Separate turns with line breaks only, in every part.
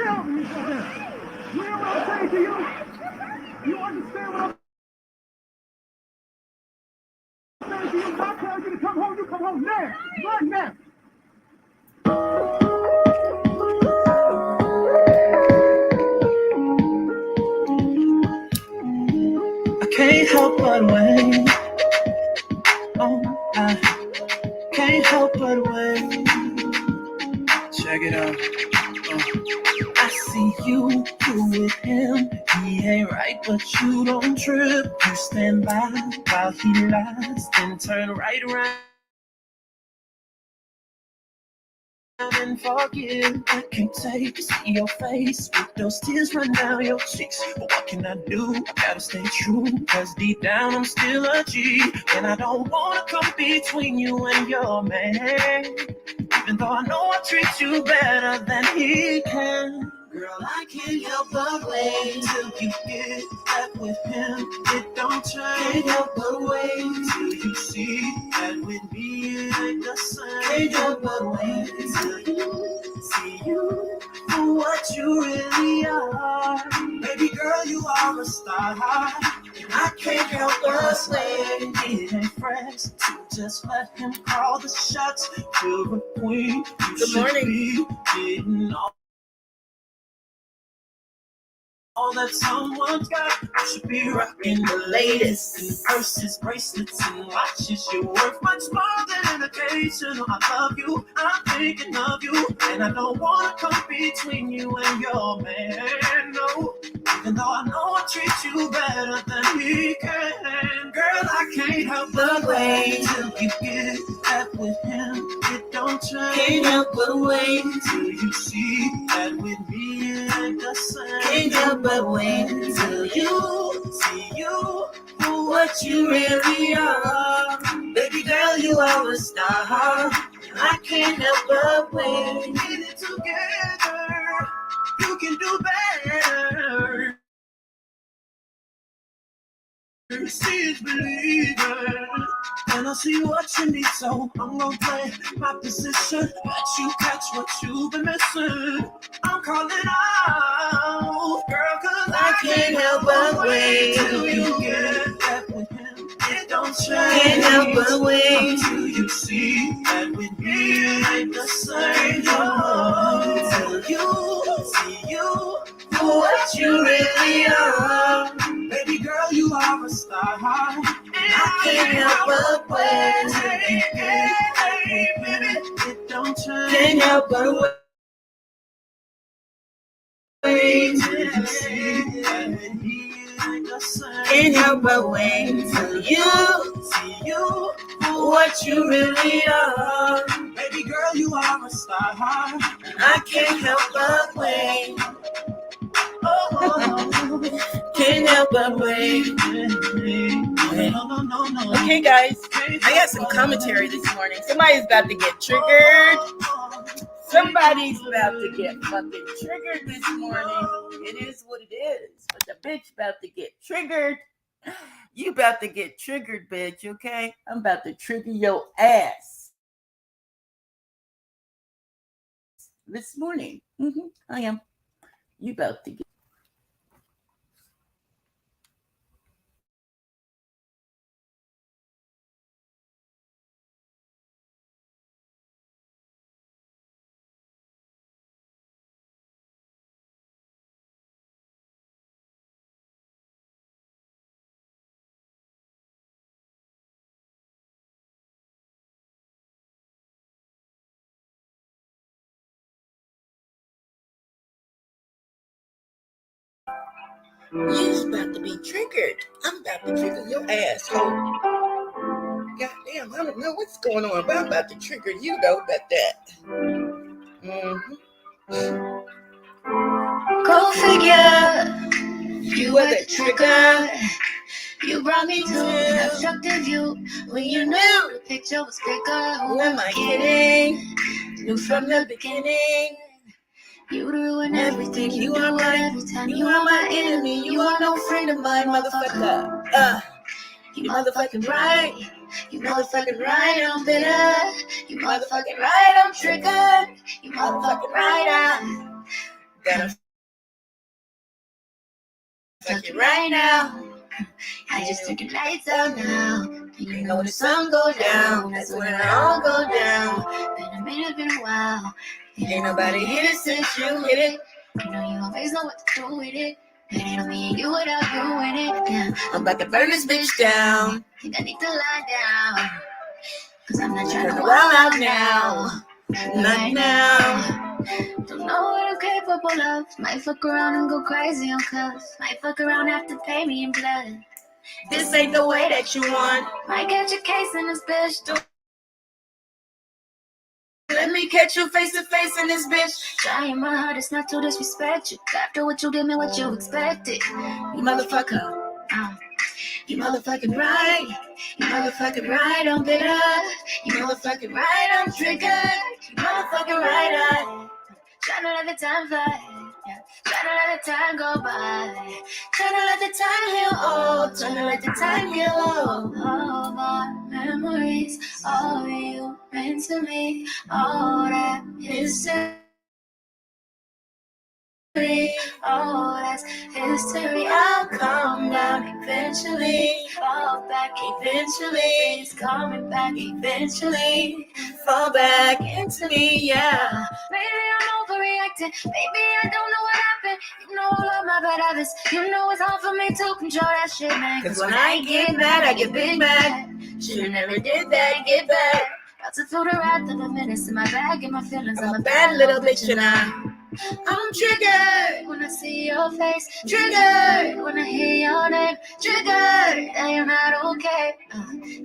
Tell me something. You hear what I'm saying to you? You understand what I'm saying to you? If I tell you to come home, you come home now. Right now. I can't help but wait. Oh, I can't help but wait. Check it out. I see you with him. He ain't right, but you don't trip. You stand by while he lies, then turn right around and forgive. I can't take to see your face with those tears run down your cheeks. But what can I do? I gotta stay true, cause deep down I'm still a G. And I don't wanna come between you and your man, even though I know I treat you better than he can. Girl, I can't help but wait till you get back with him. It don't change. Can't help but wait till you see that with me it ain't the same. Can't help but wait till you see you for what you really are. Baby girl, you are a star. And I can't help but wait. It ain't fresh to just let him call the shots. You're a queen. You Good morning. Be getting all that someone's got. You should be rocking the latest in purses, bracelets, and watches. You're worth much more than an occasion. I love you, I'm thinking of you, and I don't wanna come between you and your man, no. Even though I know I treat you better than he can. Girl, I can't help but wait till you get back with him. It don't change. Can't help but wait till you see that with me it ain't the same. Can't help but wait till you see you for what you really are. Baby girl, you are a star. I can't help but wait. Get it together. You can do better. See is believing. And I see what you need, so I'm gonna play my position. Let you catch what you've been missing. I'm calling out, girl, cause I can't help but wait till you get back with him. It don't change. Can't help but wait till you see that with me it ain't the same. Till you see you for what you really are. Baby girl, you are a star. I can't help but wait till you get back with me. It don't change. Can't help but wait till you see that with me it ain't the same. Can't help but wait till you see you for what you really are. Baby girl, you are a star. I can't help but wait. Oh, can't help but wait. Okay, guys, I got some commentary this morning. Somebody's about to get triggered. Somebody's about to get fucking triggered this morning. It is what it is. But the bitch about to get triggered. You about to get triggered, bitch, okay? I'm about to trigger your ass. This morning. I am. You about to get. You're about to be triggered. I'm about to trigger your asshole. Goddamn, I don't know what's going on, but I'm about to trigger you, though, about that.
Go figure. You were the trigger. You brought me to an obstructive view when you knew the picture was bigger. Who am I kidding? Knew from the beginning. You ruin everything. You are right every time. You are my enemy. You are no friend of mine, motherfucker. You motherfucking right. You motherfucking right, I'm bitter. You motherfucking right, I'm triggered. You motherfucking right, I'm
Gotta fuck you right now.
I just took the lights out now. You know when the sun go down, that's when it all go down. Been a minute, been a while.
Ain't nobody hit it since you hit it.
You know you always know what to do with it. It ain't on me and you without you in it. Yeah,
I'm about to burn this bitch down.
think I need to lie down. Cause I'm not trying
Turn
to
the
wild
wild
out
out
now.
now. Not now.
Don't know what I'm capable of. Might fuck around and go crazy on cuz. Might fuck around, have to pay me in blood.
This ain't the way that you want.
Might catch a case in this bitch.
Let me catch you face to face in this bitch.
Trying my hardest not to disrespect you. After what you did me, what you expected.
You motherfucker. You motherfucking right. You motherfucking right, I'm bitter. You motherfucking right, I'm triggered. You motherfucking right,
Trying to let the time fly. Yeah. Trying to let the time go by.
trying to let the time heal all. Trying to let the time heal all.
All my memories, all you meant to me, all that history. Oh, that's history. I'll calm down eventually. Fall back eventually. It's coming back eventually.
Fall back into me, yeah.
Maybe I'm overreacting. Maybe I don't know what happened. You know all of my bad habits. You know it's hard for me to control that shit, man.
Cause when I get mad, I get big mad. Should've never did that, get back.
About to feel the wrath of a menace in my bag and my feelings.
I'm a bad little bitch and I'm triggered
when I see your face.
Triggered
when I hear your name.
Triggered
I am not okay.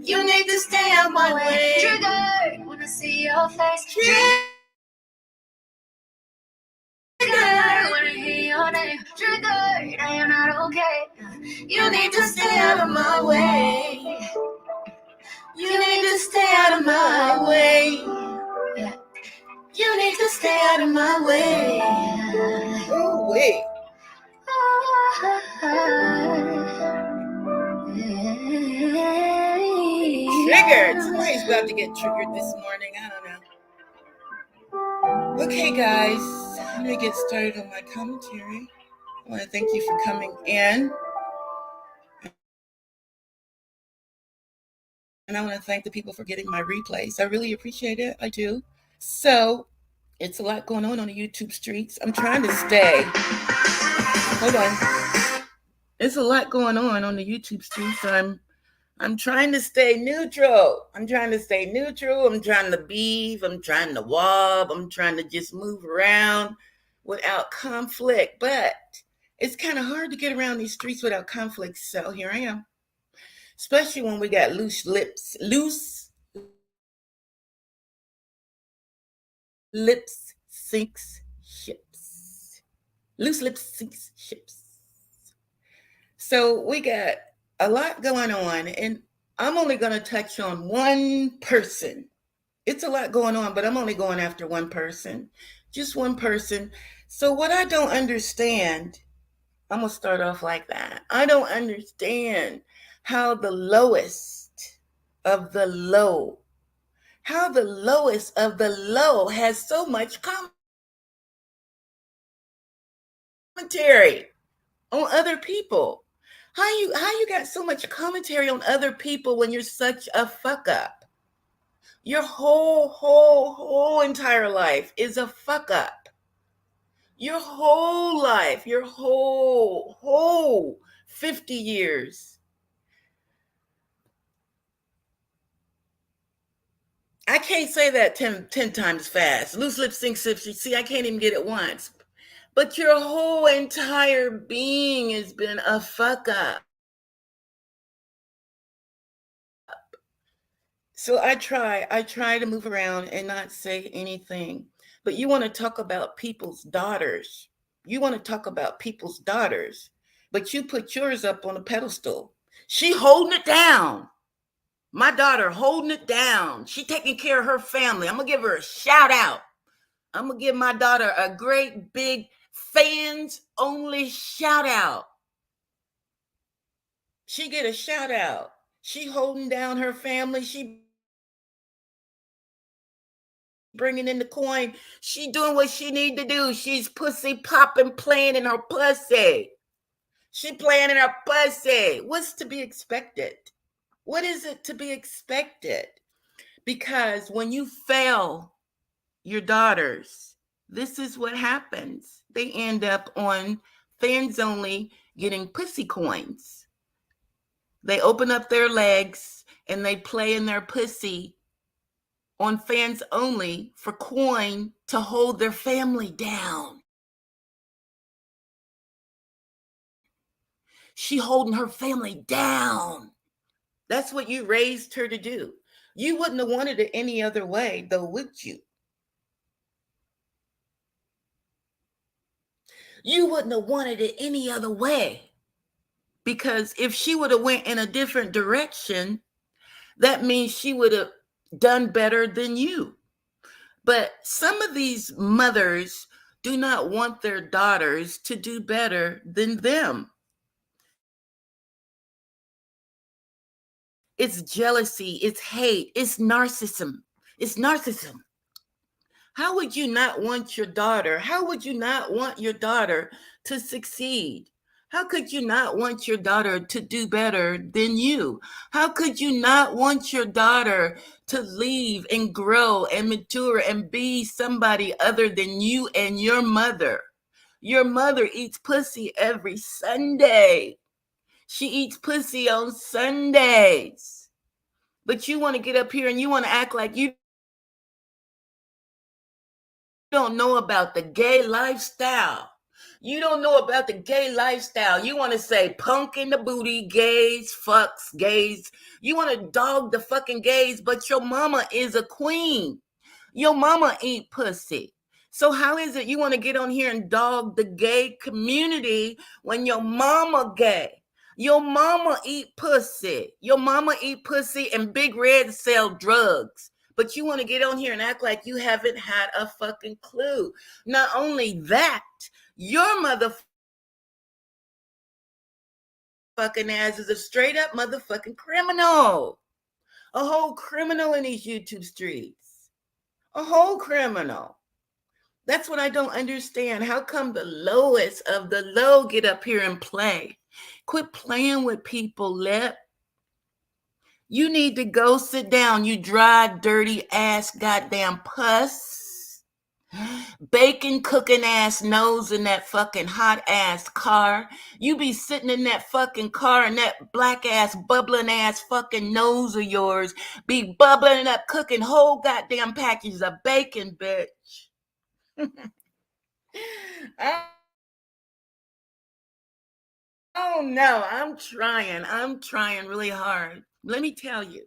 You need to stay out my way.
Triggered when I see your face.
Triggered
when I hear your name. Triggered, I am not okay.
You need to stay out of my way. You need to stay out of my way.
Yeah.
You need to stay out of my way. Oh, wait. Triggered. Somebody's about to get triggered this morning. I don't know. Okay, guys. Let me get started on my commentary. I want to thank you for coming in. And I want to thank the people for getting my replays. I really appreciate it. I do. So, it's a lot going on the YouTube streets. I'm trying to stay. Hold on. There's a lot going on the YouTube streets. I'm trying to stay neutral. I'm trying to stay neutral. I'm trying to beef. I'm trying to wob. I'm trying to just move around without conflict. But it's kind of hard to get around these streets without conflict. So here I am. Especially when we got loose lips sinks ships. Loose lips sinks ships. So we got a lot going on, and I'm only going to touch on one person. It's a lot going on, but I'm only going after one person. Just one person. So what I don't understand, I'm going to start off like that. I don't understand how the lowest of the low, has so much commentary on other people. How you got so much commentary on other people when you're such a fuck up? Your whole entire life is a fuck up. Your whole life, your whole 50 years. I can't say that 10 times fast. Loose lip sync sips. You see, I can't even get it once. But your whole entire being has been a fuck up. So I try to move around and not say anything. But you want to talk about people's daughters. But you put yours up on a pedestal. She holding it down. My daughter holding it down. She taking care of her family. I'm going to give her a shout out. I'm going to give my daughter a great big fans only shout out. She get a shout out. She holding down her family. She bringing in the coin. She doing what she need to do. She's pussy popping, playing in her pussy. She playing in her pussy. What's to be expected? What is it to be expected? Because when you fail your daughters, this is what happens. They end up on fans only getting pussy coins. They open up their legs and they play in their pussy on fans only for coin to hold their family down. She holding her family down. That's what you raised her to do. You wouldn't have wanted it any other way, though, would you? You wouldn't have wanted it any other way. Because if she would have went in a different direction, that means she would have done better than you. But some of these mothers do not want their daughters to do better than them. It's jealousy, it's hate, it's narcissism. It's narcissism. How would you not want your daughter? How would you not want your daughter to succeed? How could you not want your daughter to do better than you? How could you not want your daughter to leave and grow and mature and be somebody other than you and your mother? Your mother eats pussy every Sunday. She eats pussy on Sundays. But you want to get up here and you want to act like you don't know about the gay lifestyle. You don't know about the gay lifestyle. You want to say punk in the booty, gays, fucks, gays. You want to dog the fucking gays, but your mama is a queen. Your mama eat pussy. So how is it you want to get on here and dog the gay community when your mama gay? Your mama eat pussy. Your mama eat pussy and Big Red sell drugs. But you want to get on here and act like you haven't had a fucking clue. Not only that, your motherfucking ass is a straight up motherfucking criminal. A whole criminal in these YouTube streets. A whole criminal. That's what I don't understand. How come the lowest of the low get up here and play? Quit playing with people, Lip. You need to go sit down, you dry, dirty ass goddamn puss. Bacon cooking ass nose in that fucking hot ass car. You be sitting in that fucking car and that black ass bubbling ass fucking nose of yours be bubbling up cooking whole goddamn packages of bacon, bitch. Oh no, I'm trying really hard. Let me tell you.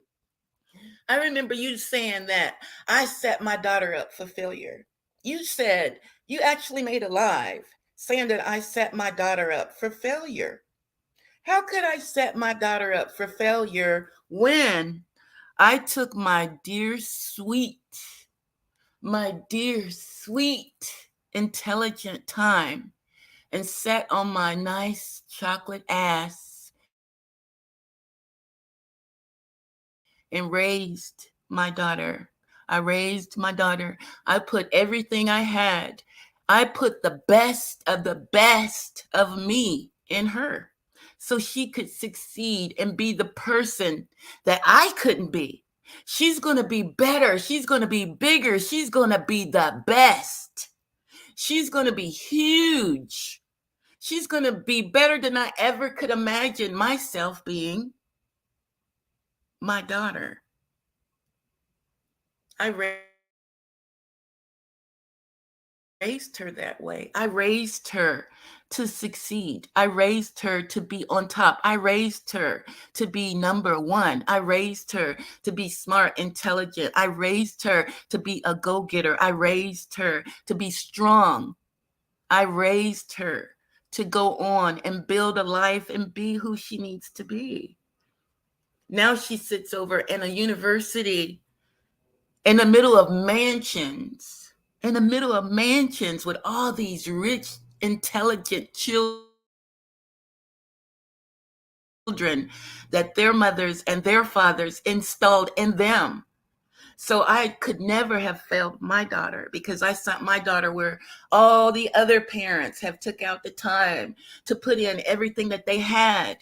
I remember you saying that I set my daughter up for failure. You said you actually made a live saying that I set my daughter up for failure. How could I set my daughter up for failure when I took my dear, sweet, intelligent time and sat on my nice chocolate ass and raised my daughter. I raised my daughter. I put everything I had. I put the best of me in her so she could succeed and be the person that I couldn't be. She's going to be better. She's going to be bigger. She's going to be the best. She's going to be huge. She's going to be better than I ever could imagine myself being. My daughter. I raised her that way. I raised her to succeed. I raised her to be on top. I raised her to be number one. I raised her to be smart, intelligent. I raised her to be a go-getter. I raised her to be strong. I raised her to go on and build a life and be who she needs to be. Now she sits over in a university in the middle of mansions with all these rich, intelligent children that their mothers and their fathers installed in them. So I could never have failed my daughter because I sent my daughter where all the other parents have took out the time to put in everything that they had,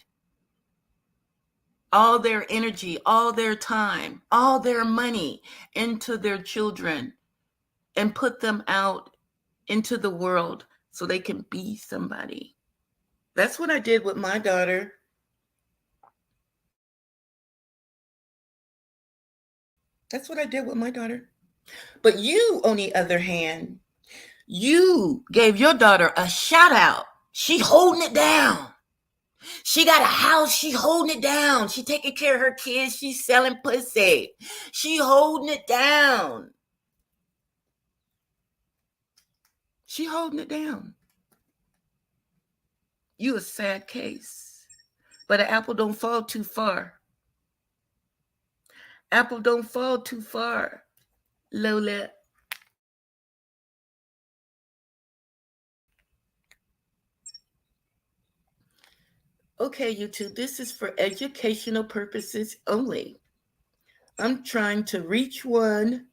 all their energy, all their time, all their money into their children and put them out into the world so they can be somebody. That's what I did with my daughter. That's what I did with my daughter. But you, on the other hand, you gave your daughter a shout out. She holding it down. She got a house. She holding it down. She taking care of her kids. She's selling pussy. She holding it down. She holding it down. You a sad case. But an apple don't fall too far. Apple don't fall too far. Lowlip. Okay, YouTube, this is for educational purposes only. I'm trying to reach one,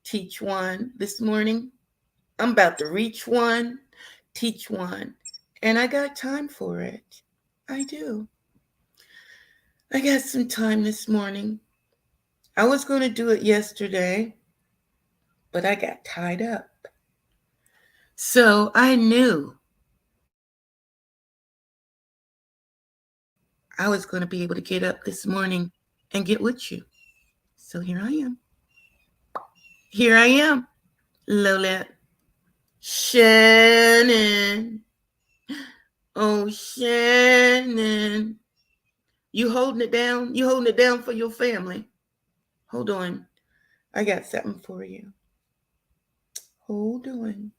teach one this morning. I'm about to reach one, teach one, and I got time for it. I do. I got some time this morning. I was going to do it yesterday, but I got tied up. So I knew I was going to be able to get up this morning and get with you. So here I am. Here I am, Lowlip. Shannon. Oh, Shannon. You holding it down? You holding it down for your family? Hold on. I got something for you. Hold on.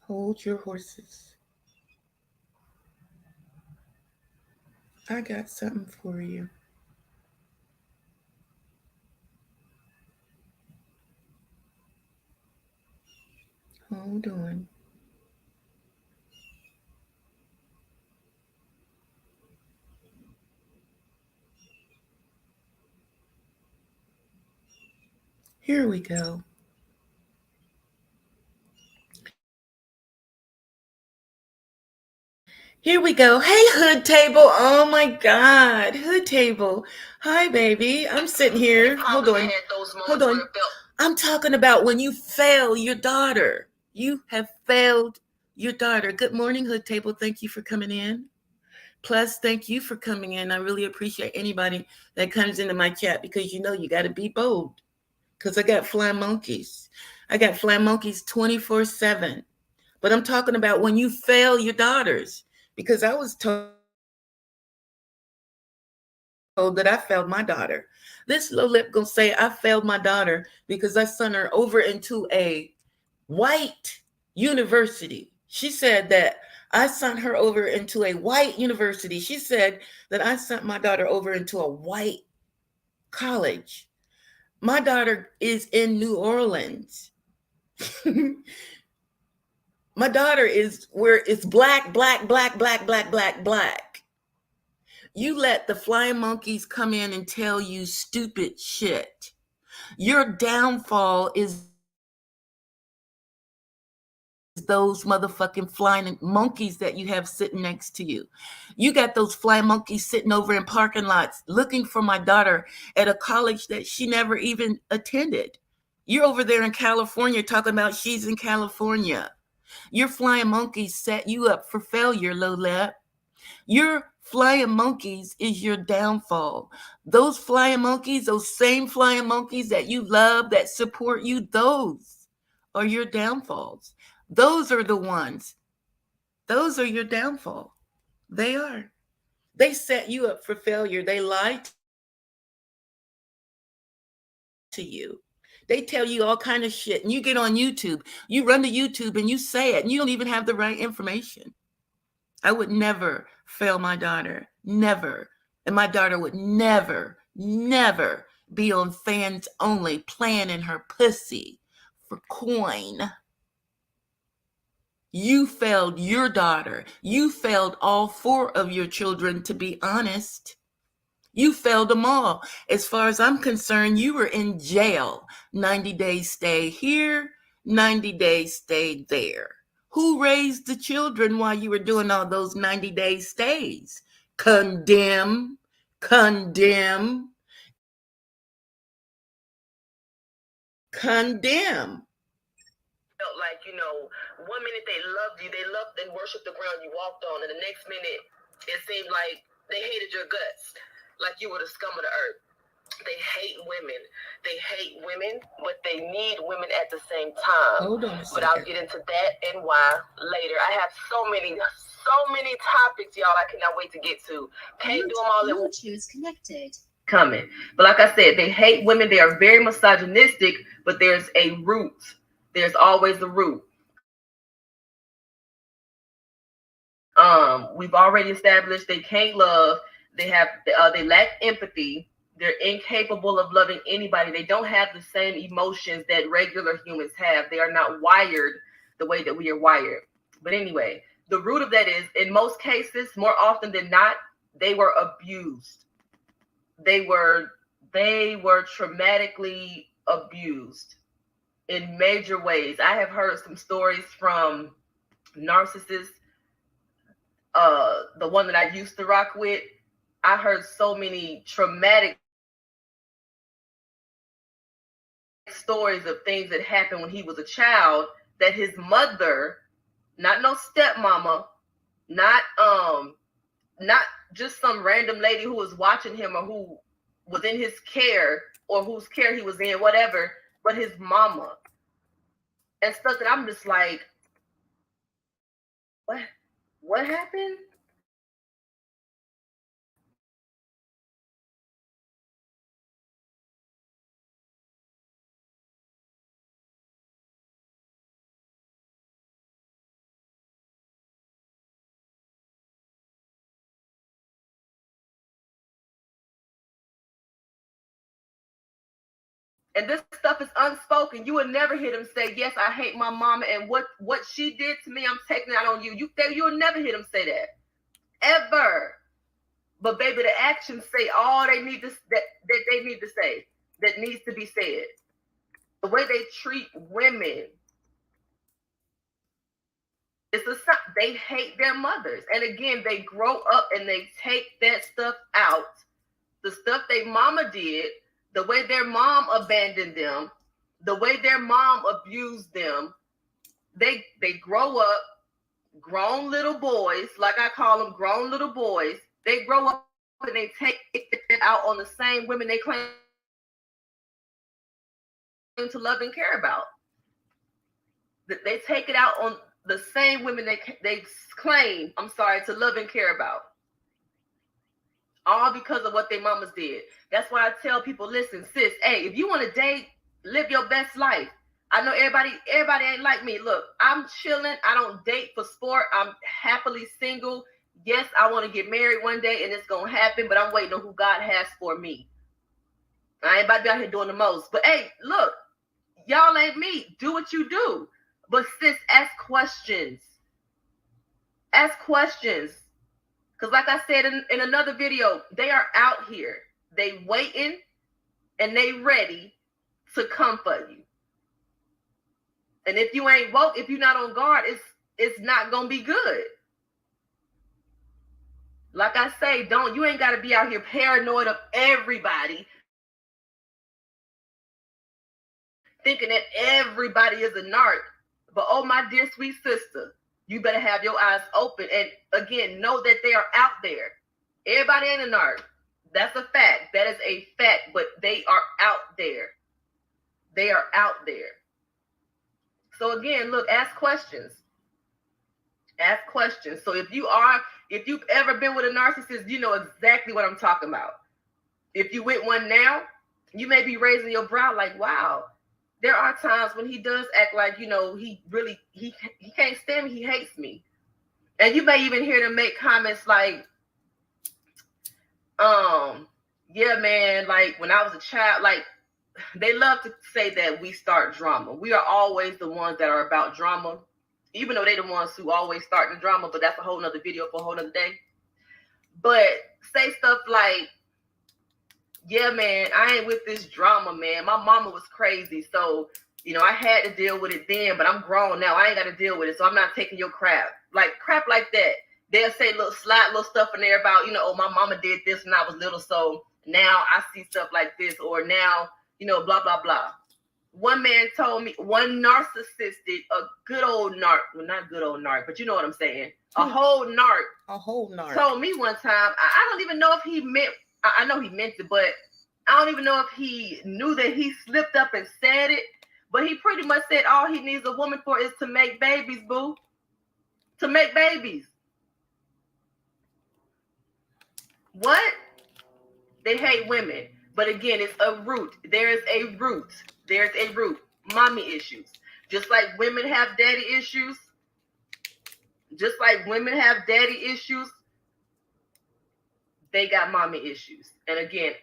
Hold your horses. I got something for you. Hold on. Here we go. Here we go. Hey, Hood Table. Oh my God. Hood Table. Hi, baby. I'm sitting here. Hold on. Hold on. I'm talking about when you fail your daughter. You have failed your daughter. Good morning, Hood Table. Thank you for coming in. Plus, thank you for coming in. I really appreciate anybody that comes into my chat because you know you got to be bold. Because I got flying monkeys. I got flying monkeys 24/7. But I'm talking about when you fail your daughters. Because I was told that I failed my daughter. This Lowlip gonna say I failed my daughter because I sent her over into a white university. She said that I sent her over into a white university. She said that I sent my daughter over into a white college. My daughter is in New Orleans. My daughter is where it's black, black, black, black, black, black, black. You let the flying monkeys come in and tell you stupid shit. Your downfall is those motherfucking flying monkeys that you have sitting next to you. You got those flying monkeys sitting over in parking lots looking for my daughter at a college that she never even attended. You're over there in California talking about she's in California. Your flying monkeys set you up for failure, Lowlip. Your flying monkeys is your downfall. Those flying monkeys, those same flying monkeys that you love, that support you, those are your downfalls. Those are the ones. Those are your downfall. They are. They set you up for failure. They lied to you. They tell you all kind of shit, and you get on YouTube. You run to YouTube and you say it, and you don't even have the right information. I would never fail my daughter. Never. And my daughter would never, never be on fans only playing in her pussy for coin. You failed your daughter. You failed all 4 of your children, to be honest. You failed them all. As far as I'm concerned, you were in jail. 90 days stay here, 90 days stay there. Who raised the children while you were doing all those 90-day stays? Condemn, condemn, condemn. Felt like, one minute they loved you, they loved and worshiped the ground you walked on, and the next minute it seemed like they hated your guts, like you were the scum of the earth. They hate women. They hate women, but they need women at the same time.
Hold on a second.
But I'll get into that and why later. I have so many topics, y'all, I cannot wait to get to. Can't do them all at once.
Bluetooth connected.
Coming. But like I said, they hate women. They are very misogynistic, but there's a root. There's always a root. We've already established they can't love. They lack empathy. They're incapable of loving anybody. They don't have the same emotions that regular humans have. They are not wired the way that we are wired. But anyway, the root of that is, in most cases, more often than not, they were abused. They were traumatically abused in major ways. I have heard some stories from narcissists. The one that I used to rock with, I heard so many traumatic stories of things that happened when he was a child, that his mother, not no stepmama, not just some random lady who was watching him or who was in his care or whose care he was in, whatever, but his mama. And stuff that I'm just like, what happened? And this stuff is unspoken. You would never hear them say, yes, I hate my mama, and what she did to me, I'm taking it out on you. You'll never hear them say that. Ever. But baby, the actions say all they need that they need to say, that needs to be said. The way they treat women. They hate their mothers. And again, they grow up and they take that stuff out. The stuff their mama did, the way their mom abandoned them, the way their mom abused them, they grow up, grown little boys, like I call them, grown little boys. They grow up and they take it out on the same women they claim to love and care about. They take it out on the same women they claim, to love and care about. All because of what their mamas did. That's why I tell people, listen, sis, hey, if you want to date, live your best life. I know everybody ain't like me. Look, I'm chilling. I don't date for sport. I'm happily single. Yes, I want to get married one day and it's going to happen, but I'm waiting on who God has for me. I ain't about to be out here doing the most. But hey, look, y'all ain't me. Do what you do. But sis, ask questions. Ask questions. Because like I said in another video, they are out here. They waiting and they ready to come for you. And if you ain't woke, if you're not on guard, it's not going to be good. Like I say, you ain't got to be out here paranoid of everybody, thinking that everybody is a narc. But oh, my dear sweet sister, you better have your eyes open. And again, know that they are out there. Everybody ain't a narc. That's a fact. That is a fact. But they are out there. They are out there. So again, look, ask questions. Ask questions. So if you've ever been with a narcissist, you know exactly what I'm talking about. If you with one now, you may be raising your brow like, wow. There are times when he does act like, he can't stand me. He hates me. And you may even hear them make comments like, yeah, man, like when I was a child, like they love to say that we start drama. We are always the ones that are about drama.
even though they the ones who always start the drama, but that's a whole nother video for a whole nother day. But say stuff like, yeah, man, I ain't with this drama, man. My mama was crazy, so, I had to deal with it then, but I'm grown now. I ain't got to deal with it, so I'm not taking your crap. Like, crap like that. They'll say little stuff in there about, oh, my mama did this when I was little, so now I see stuff like this, or now, blah, blah, blah. One man told me, one narcissistic, a good old narc, well, not good old narc, but you know what I'm saying, a whole narc told me one time, I don't even know if he meant, I know he meant it, but I don't even know if he knew that he slipped up and said it, but he pretty much said all he needs a woman for is to make babies, boo. To make babies. What? They hate women. But again, it's a root. There's a root. Mommy issues. Just like women have daddy issues. They got mommy issues. And again,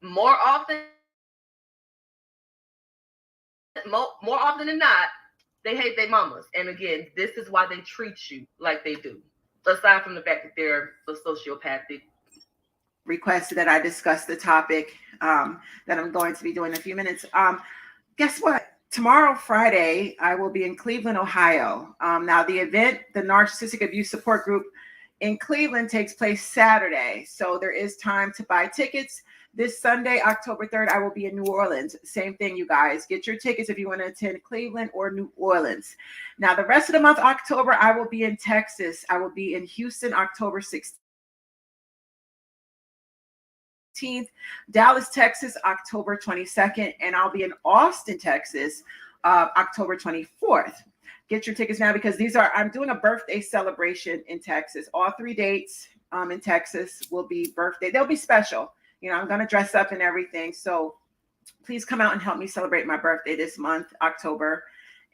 more often than not, they hate their mamas. And again, this is why they treat you like they do. Aside from the fact that they're sociopathic.
Requested that I discuss the topic that I'm going to be doing in a few minutes. Guess what? Tomorrow, Friday, I will be in Cleveland, Ohio. Now, the event, the Narcissistic Abuse Support Group in Cleveland, takes place Saturday. So there is time to buy tickets. This Sunday, October 3rd, I will be in New Orleans. Same thing, you guys. Get your tickets if you want to attend Cleveland or New Orleans. Now, the rest of the month, October, I will be in Texas. I will be in Houston, October 16th. Dallas, Texas, October 22nd, and I'll be in Austin, Texas, October 24th. Get your tickets now because I'm doing a birthday celebration in Texas. All 3 dates in Texas will be birthday. They'll be special. I'm going to dress up and everything. So please come out and help me celebrate my birthday this month, October,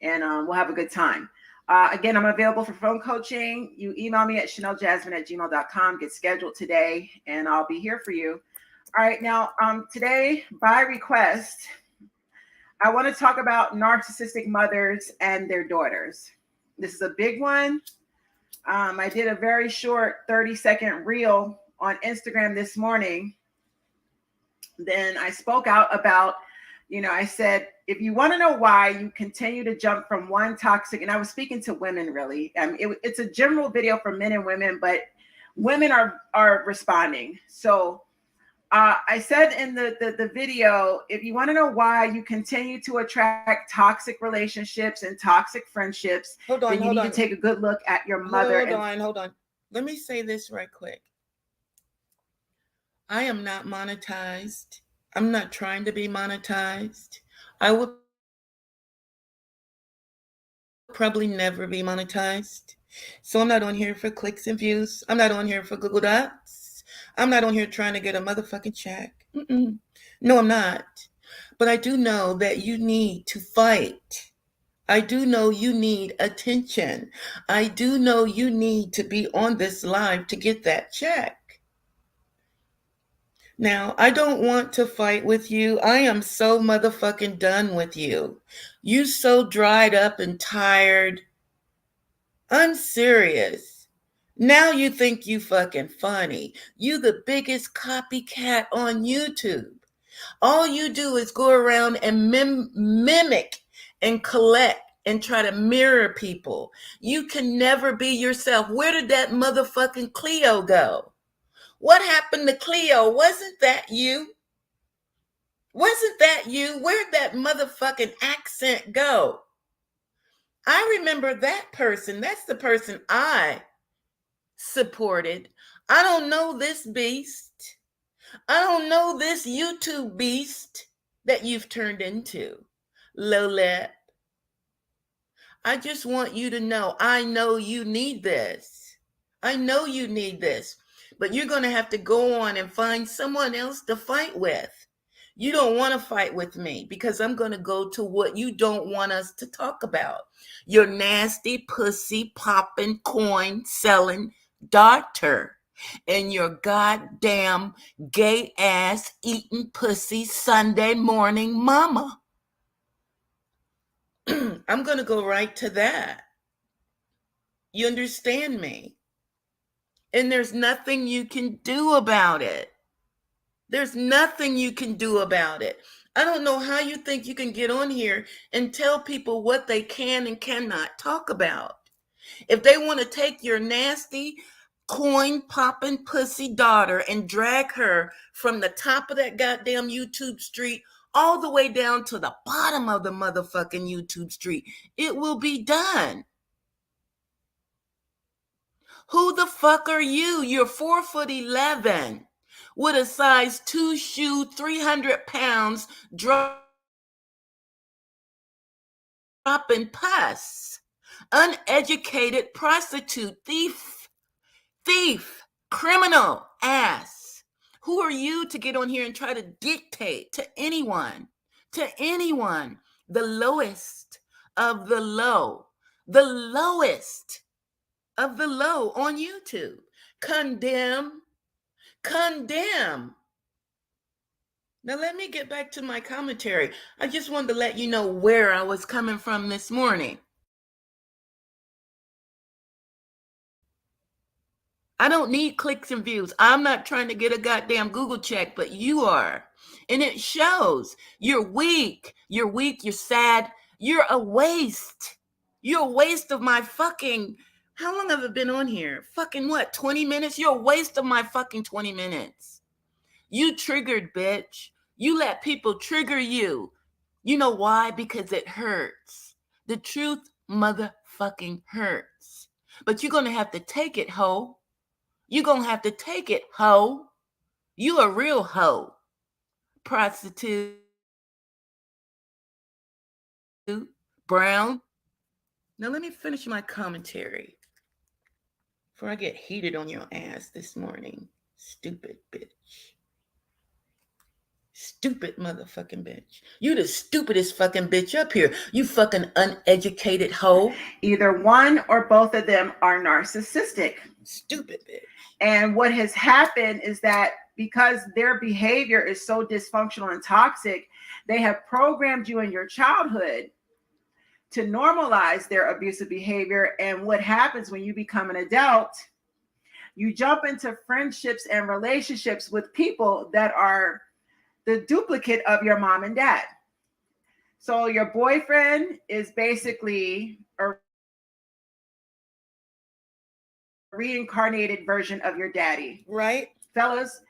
and we'll have a good time. Again, I'm available for phone coaching. You email me at channeljasmine@gmail.com. Get scheduled today, and I'll be here for you. All right, now today, by request, I want to talk about narcissistic mothers and their daughters. This is a big one. I did a very short 30-second reel on Instagram this morning. Then I spoke out about, I said, if you want to know why you continue to jump from one toxic, and I was speaking to women really. It's a general video for men and women, but women are responding. So I said in the video, if you want to know why you continue to attract toxic relationships and toxic friendships, then you need to take a good look at your mother.
Hold on. Let me say this right quick. I am not monetized. I'm not trying to be monetized. I would probably never be monetized. So I'm not on here for clicks and views. I'm not on here for Google Docs. I'm not on here trying to get a motherfucking check. No, I'm not. But I do know that you need to fight. I do know you need attention. I do know you need to be on this live to get that check. Now, I don't want to fight with you. I am so motherfucking done with you. You so dried up and tired. I'm serious. Now you think you fucking funny. You the biggest copycat on YouTube. All you do is go around and mimic and collect and try to mirror people. You can never be yourself. Where did that motherfucking Cleo go? What happened to Cleo? Wasn't that you? Wasn't that you? Where'd that motherfucking accent go? I remember that person. That's the person I supported. I don't know this beast. I don't know this YouTube beast that you've turned into. Lowlip. I just want you to know, I know you need this. I know you need this. But you're going to have to go on and find someone else to fight with. You don't want to fight with me because I'm going to go to what you don't want us to talk about. Your nasty, pussy, popping, coin selling daughter and your goddamn gay ass eating pussy Sunday morning mama.
I'm going to go right to that. You understand me? And there's nothing you can do about it. There's nothing you can do about it. I don't know how you think you can get on here and tell people what they can and cannot talk about. If they want to take your nasty, coin popping pussy daughter and drag her from the top of that goddamn YouTube street all the way down to the bottom of the motherfucking YouTube street, it will be done. Who the fuck are you? You're 4'11" with a size 2 shoe, 300 pounds, dropping pus. Uneducated prostitute, thief, criminal ass. Who are you to get on here and try to dictate to anyone, the lowest of the low, the lowest of the low on YouTube? Condemn. Now let me get back to my commentary. I just wanted to let you know where I was coming from this morning. I don't need clicks and views. I'm not trying to get a goddamn Google check, but you are. And it shows. You're weak. You're sad. You're a waste. You're a waste of my fucking, how long have I been on here? Fucking what, 20 minutes? You're a waste of my fucking 20 minutes. You triggered, bitch. You let people trigger you. You know why? Because it hurts. The truth motherfucking hurts. But you're going to have to take it, hoe. You're going to have to take it, hoe. You a real hoe. Prostitute. Brown. Now let me finish my commentary before I get heated on your ass this morning. Stupid bitch. Stupid motherfucking bitch. You the stupidest fucking bitch up here. You fucking uneducated hoe.
Either one or both of them are narcissistic.
Stupid bitch.
And what has happened is that because their behavior is so dysfunctional and toxic, they have programmed you in your childhood to normalize their abusive behavior. And what happens when you become an adult, you jump into friendships and relationships with people that are the duplicate of your mom and dad. So your boyfriend is basically a reincarnated version of your daddy.
Right?
Fellas,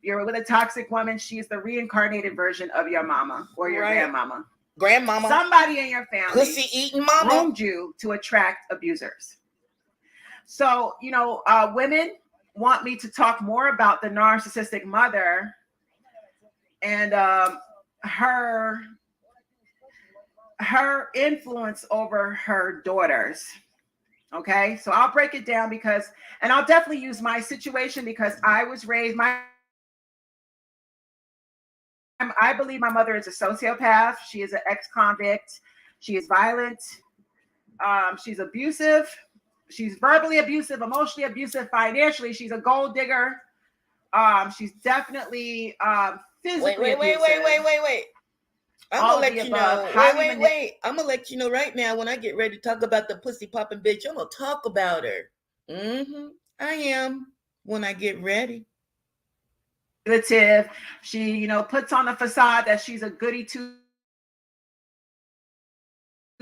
you're with a toxic woman, she's the reincarnated version of your mama or your grandmama. Somebody in your family
pussy eating mama
groomed you to attract abusers. So, women want me to talk more about the narcissistic mother and her influence over her daughters. Okay, so I'll break it down and I'll definitely use my situation because I was raised, I believe my mother is a sociopath. She is an ex-convict. She is violent. She's abusive. She's verbally abusive, emotionally abusive, financially. She's a gold digger. She's definitely physically abusive.
Wait. I'm gonna let you know. Wait. I'm gonna let you know right now when I get ready to talk about the pussy popping bitch. I'm gonna talk about her. I am when I get ready.
She, puts on a facade that she's a goody two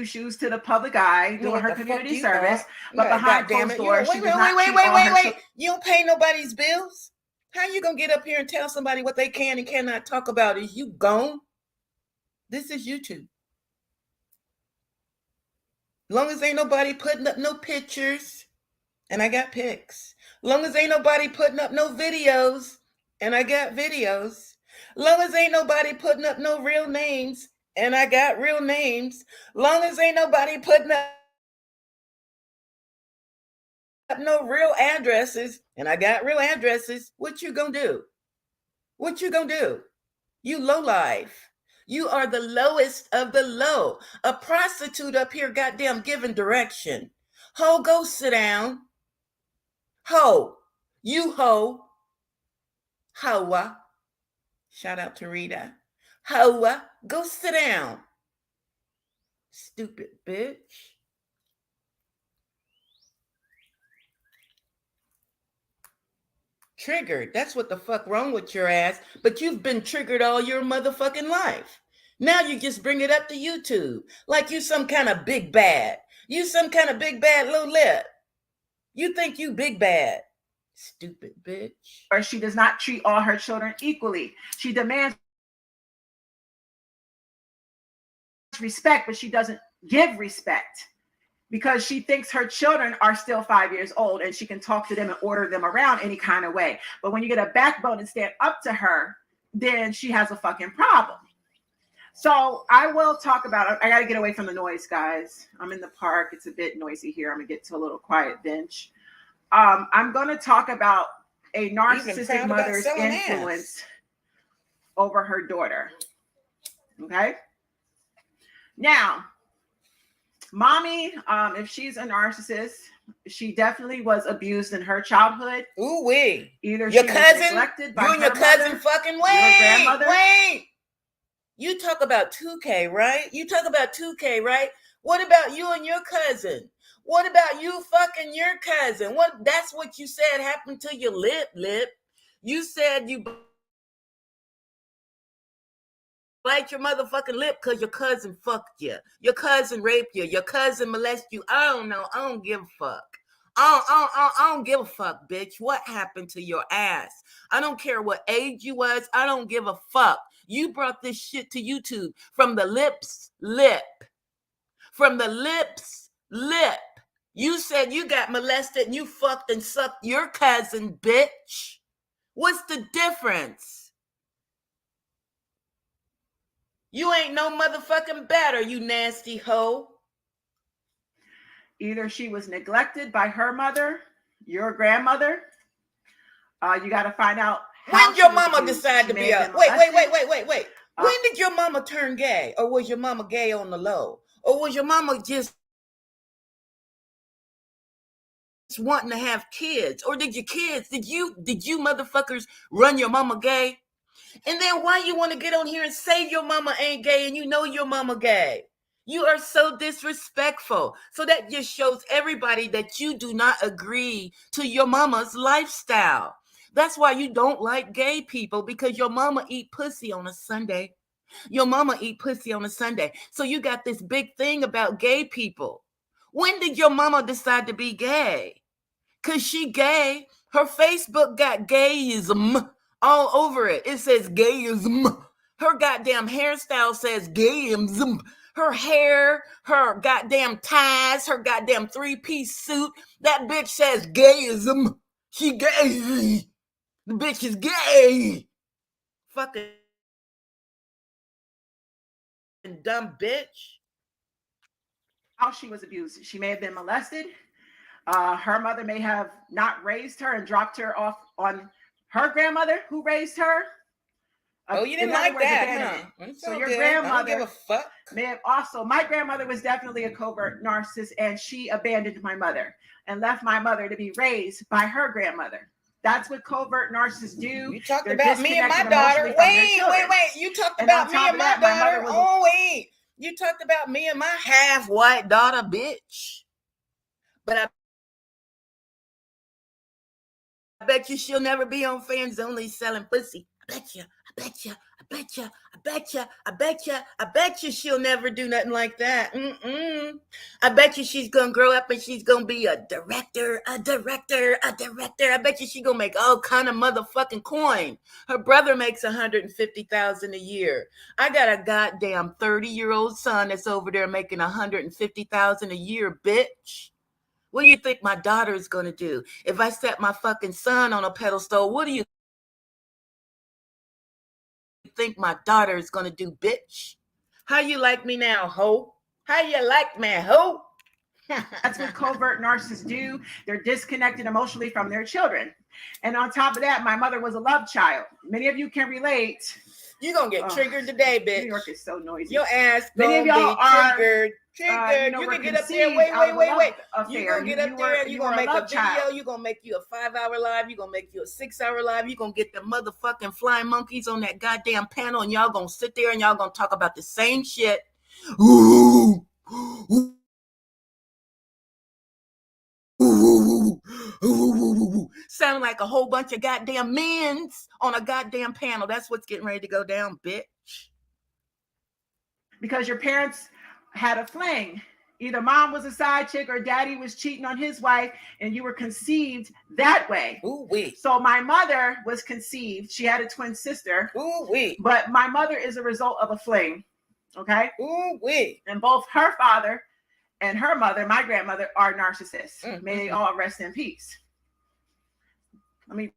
shoes to the public eye, doing her community service, but behind closed doors, she does not cheat on her.
You don't pay nobody's bills. How you gonna get up here and tell somebody what they can and cannot talk about? Is you gone? This is YouTube. Long as ain't nobody putting up no pictures, and I got pics. Long as ain't nobody putting up no videos, and I got videos. Long as ain't nobody putting up no real names, and I got real names. Long as ain't nobody putting up no real addresses, and I got real addresses, what you gonna do? What you gonna do? You low life. You are the lowest of the low. A prostitute up here goddamn giving direction. Ho, go sit down. Ho. You ho. Hoa. Shout out to Rita. Hoa, go sit down. Stupid bitch. Triggered. That's what the fuck wrong with your ass. But you've been triggered all your motherfucking life. Now you just bring it up to YouTube like you some kind of big bad. You some kind of big bad Lowlip. You think you big bad. Stupid bitch.
Or she does not treat all her children equally. She demands respect, but she doesn't give respect because she thinks her children are still 5 years old and she can talk to them and order them around any kind of way. But when you get a backbone and stand up to her, then she has a fucking problem. So I will talk about, I got to get away from the noise, guys. I'm in the park. It's a bit noisy here. I'm going to get to a little quiet bench. I'm going to talk about a narcissistic mother's influence over her daughter. Okay. Now, mommy, if she's a narcissist, she definitely was abused in her childhood.
Ooh wee.
Either
your
she
cousin,
was neglected by
you and your cousin
mother,
fucking wait. You talk about 2K, right? What about you and your cousin? What about you fucking your cousin? That's what you said happened to your lip. You said you bite your motherfucking lip because your cousin fucked you. Your cousin raped you. Your cousin molested you. I don't know. I don't give a fuck. I don't give a fuck, bitch. What happened to your ass? I don't care what age you was. I don't give a fuck. You brought this shit to YouTube from the lips lip. From the lips lip. You said you got molested and you fucked and sucked your cousin, bitch. What's the difference? You ain't no motherfucking better, you nasty hoe.
Either she was neglected by her mother, your grandmother. You got to find out.
When did your mama decide to be a... Wait. When did your mama turn gay? Or was your mama gay on the low? Or was your mama just wanting to have kids? Or did you motherfuckers run your mama gay? And then why you want to get on here and say your mama ain't gay and you know your mama gay? You are so disrespectful. So that just shows everybody that you do not agree to your mama's lifestyle. That's why you don't like gay people, because your mama eat pussy on a Sunday. Your mama eat pussy on a Sunday. So you got this big thing about gay people. When did your mama decide to be gay? Because she gay. Her Facebook got gayism all over it. It says gayism. Her goddamn hairstyle says gayism. Her hair, her goddamn ties, her goddamn 3-piece suit. That bitch says gayism. She gay. The bitch is gay. Fucking dumb bitch.
How she was abused. She may have been molested. Her mother may have not raised her and dropped her off on her grandmother who raised her.
Oh, you didn't like that, huh?
So your grandmother,
I don't give a fuck.
May have also, my grandmother was definitely a covert narcissist, and she abandoned my mother and left my mother to be raised by her grandmother. That's what covert narcissists do.
You talked about me and my daughter. Wait. You talked about me and my daughter. Wait. You talked about me and my half-white daughter, bitch. But I bet you she'll never be on Fans Only selling pussy. I bet you she'll never do nothing like that. I bet you she's gonna grow up and she's gonna be a director. I bet you she's gonna make all kind of motherfucking coin. Her brother makes $150,000 a year. I got a goddamn 30-year-old son that's over there making $150,000 a year, bitch. What do you think my daughter is gonna do? If I set my fucking son on a pedestal, what do you think my daughter is gonna do, bitch? How you like me now, hoe? How you like me, hoe?
That's what covert narcissists do. They're disconnected emotionally from their children. And on top of that, my mother was a love child. Many of you can relate.
You're gonna get triggered today, bitch.
New York is so noisy.
Your ass
many of y'all
are triggered. You can get up there. Wait. You're gonna get up there and you're gonna make a video. You're gonna make you a 5-hour live. You're gonna make you a 6-hour live. You're gonna get the motherfucking flying monkeys on that goddamn panel, and y'all gonna sit there and y'all gonna talk about the same shit. Ooh,
Sound like a whole bunch of goddamn men's on a goddamn panel. That's what's getting ready to go down, bitch.
Because your parents had a fling. Either mom was a side chick or daddy was cheating on his wife, and you were conceived that way.
Ooh-wee.
So my mother was conceived. She had a twin sister.
Ooh-wee.
But my mother is a result of a fling. Okay?
Ooh-wee.
And both her father and her mother, my grandmother, are narcissists.
Mm-hmm.
May they all rest in peace. Let me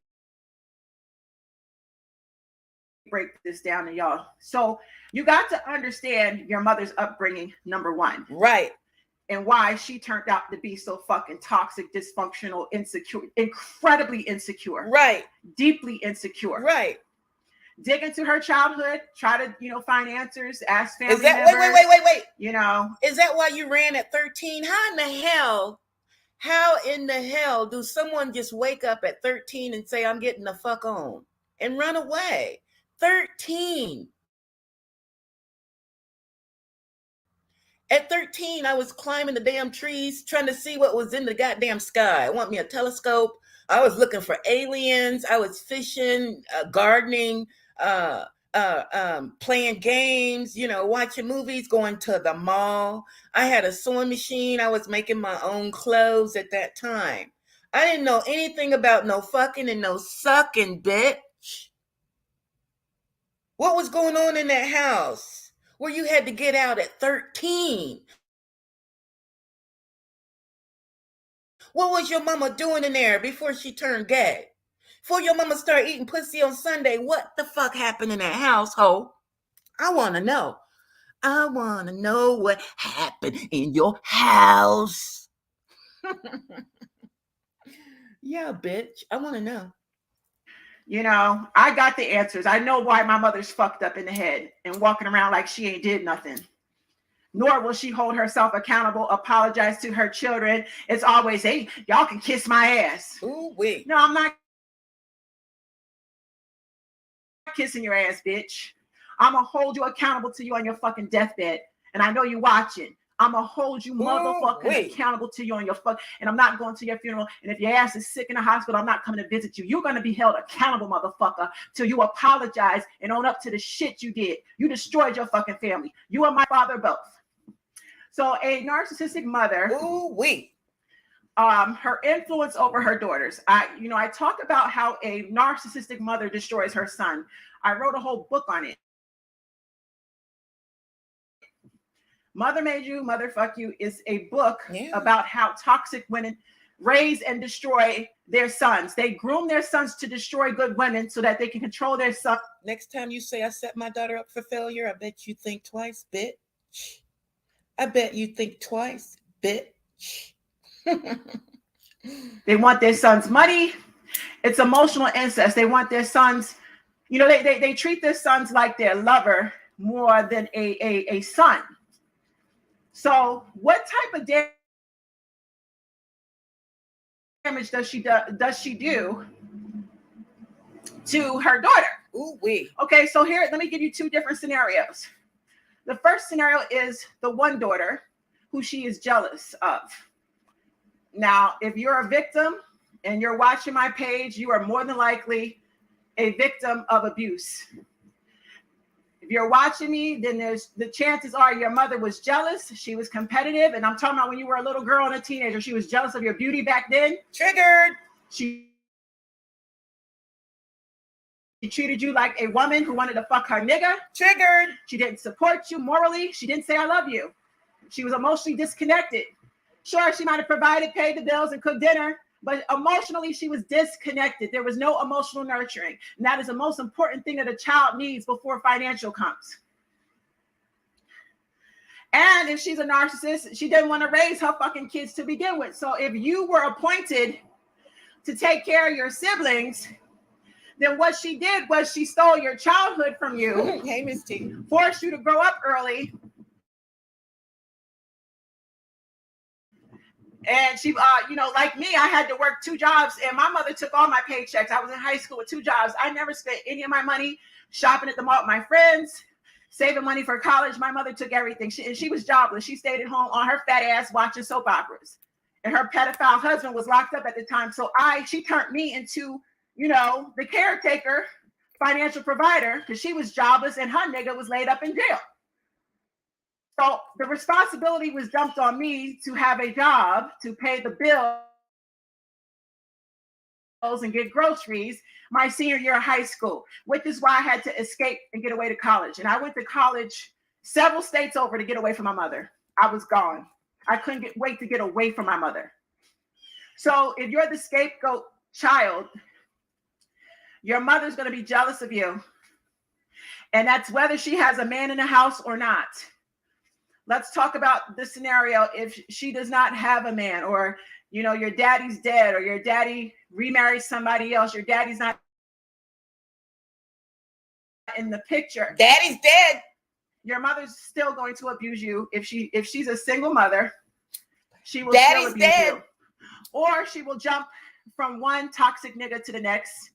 break this down to y'all. So you got to understand your mother's upbringing, number one.
Right.
And why she turned out to be so fucking toxic, dysfunctional, insecure, incredibly insecure.
Right.
Deeply insecure.
Right.
Dig into her childhood, try to, find answers, ask family
Is that
members.
wait.
Is
that why you ran at 13? How in the hell do someone just wake up at 13 and say, I'm getting the fuck on and run away? 13. At 13, I was climbing the damn trees trying to see what was in the goddamn sky. I want me a telescope. I was looking for aliens. I was fishing, gardening, playing games, watching movies, going to the mall. I had a sewing machine. I was making my own clothes at that time. I didn't know anything about no fucking and no sucking, bitch. What was going on in that house where you had to get out at 13? What was your mama doing in there before she turned gay? Before your mama started eating pussy on Sunday, what the fuck happened in that household? I want to know. I want to know what happened in your house. Yeah, bitch. I want to know.
I got the answers. I know why my mother's fucked up in the head and walking around like she ain't did nothing. Nor will she hold herself accountable, apologize to her children. It's always, hey, y'all can kiss my ass.
Ooh, wait.
No, I'm not kissing your ass, bitch. I'm going to hold you accountable to you on your fucking deathbed. And I know you're watching. I'm going to hold you motherfucking accountable to you on your fuck. And I'm not going to your funeral. And if your ass is sick in the hospital, I'm not coming to visit you. You're going to be held accountable, motherfucker, till you apologize and own up to the shit you did. You destroyed your fucking family. You and my father both. So a narcissistic mother, her influence over her daughters. I talk about how a narcissistic mother destroys her son. I wrote a whole book on it. Mother Made You, Mother Fuck You is a book about how toxic women raise and destroy their sons. They groom their sons to destroy good women so that they can control their son.
Next time you say I set my daughter up for failure, I bet you think twice, bitch. I bet you think twice, bitch.
They want their sons' money. It's emotional incest. They want their sons, they treat their sons like their lover more than a son. So what type of damage does she do to her daughter?
Ooh-wee.
Okay, so here, let me give you two different scenarios. The first scenario is the one daughter who she is jealous of. Now, if you're a victim and you're watching my page, you are more than likely a victim of abuse. If you're watching me, then the chances are your mother was jealous. She was competitive. And I'm talking about when you were a little girl and a teenager, she was jealous of your beauty back then.
Triggered.
She treated you like a woman who wanted to fuck her nigga.
Triggered.
She didn't support you morally. She didn't say, I love you. She was emotionally disconnected. Sure, she might have provided, paid the bills, and cooked dinner, but emotionally, she was disconnected. There was no emotional nurturing. And that is the most important thing that a child needs before financial comes. And if she's a narcissist, she didn't want to raise her fucking kids to begin with. So if you were appointed to take care of your siblings, then what she did was she stole your childhood from you.
Hey, Miss T.
Forced you to grow up early. And she, like me, I had to work 2 jobs, and my mother took all my paychecks. I was in high school with 2 jobs. I never spent any of my money shopping at the mall with my friends.
saving money for college. My mother took everything. She was jobless. She stayed at home on her fat ass watching soap operas. And her pedophile husband was locked up at the time. So she turned me into, the caretaker, financial provider, because she was jobless and her nigga was laid up in jail. So the responsibility was dumped on me to have a job, to pay the bills and get groceries my senior year of high school, which is why I had to escape and get away to college. And I went to college several states over to get away from my mother. I was gone. I couldn't wait to get away from my mother. So if you're the scapegoat child, your mother's going to be jealous of you. And that's whether she has a man in the house or not. Let's talk about this scenario. If she does not have a man, or, your daddy's dead, or your daddy remarries somebody else, your daddy's not in the picture.
Daddy's dead.
Your mother's still going to abuse you. If she's a single mother, she will
Daddy's
still abuse
dead.
you. Or she will jump from one toxic nigga to the next.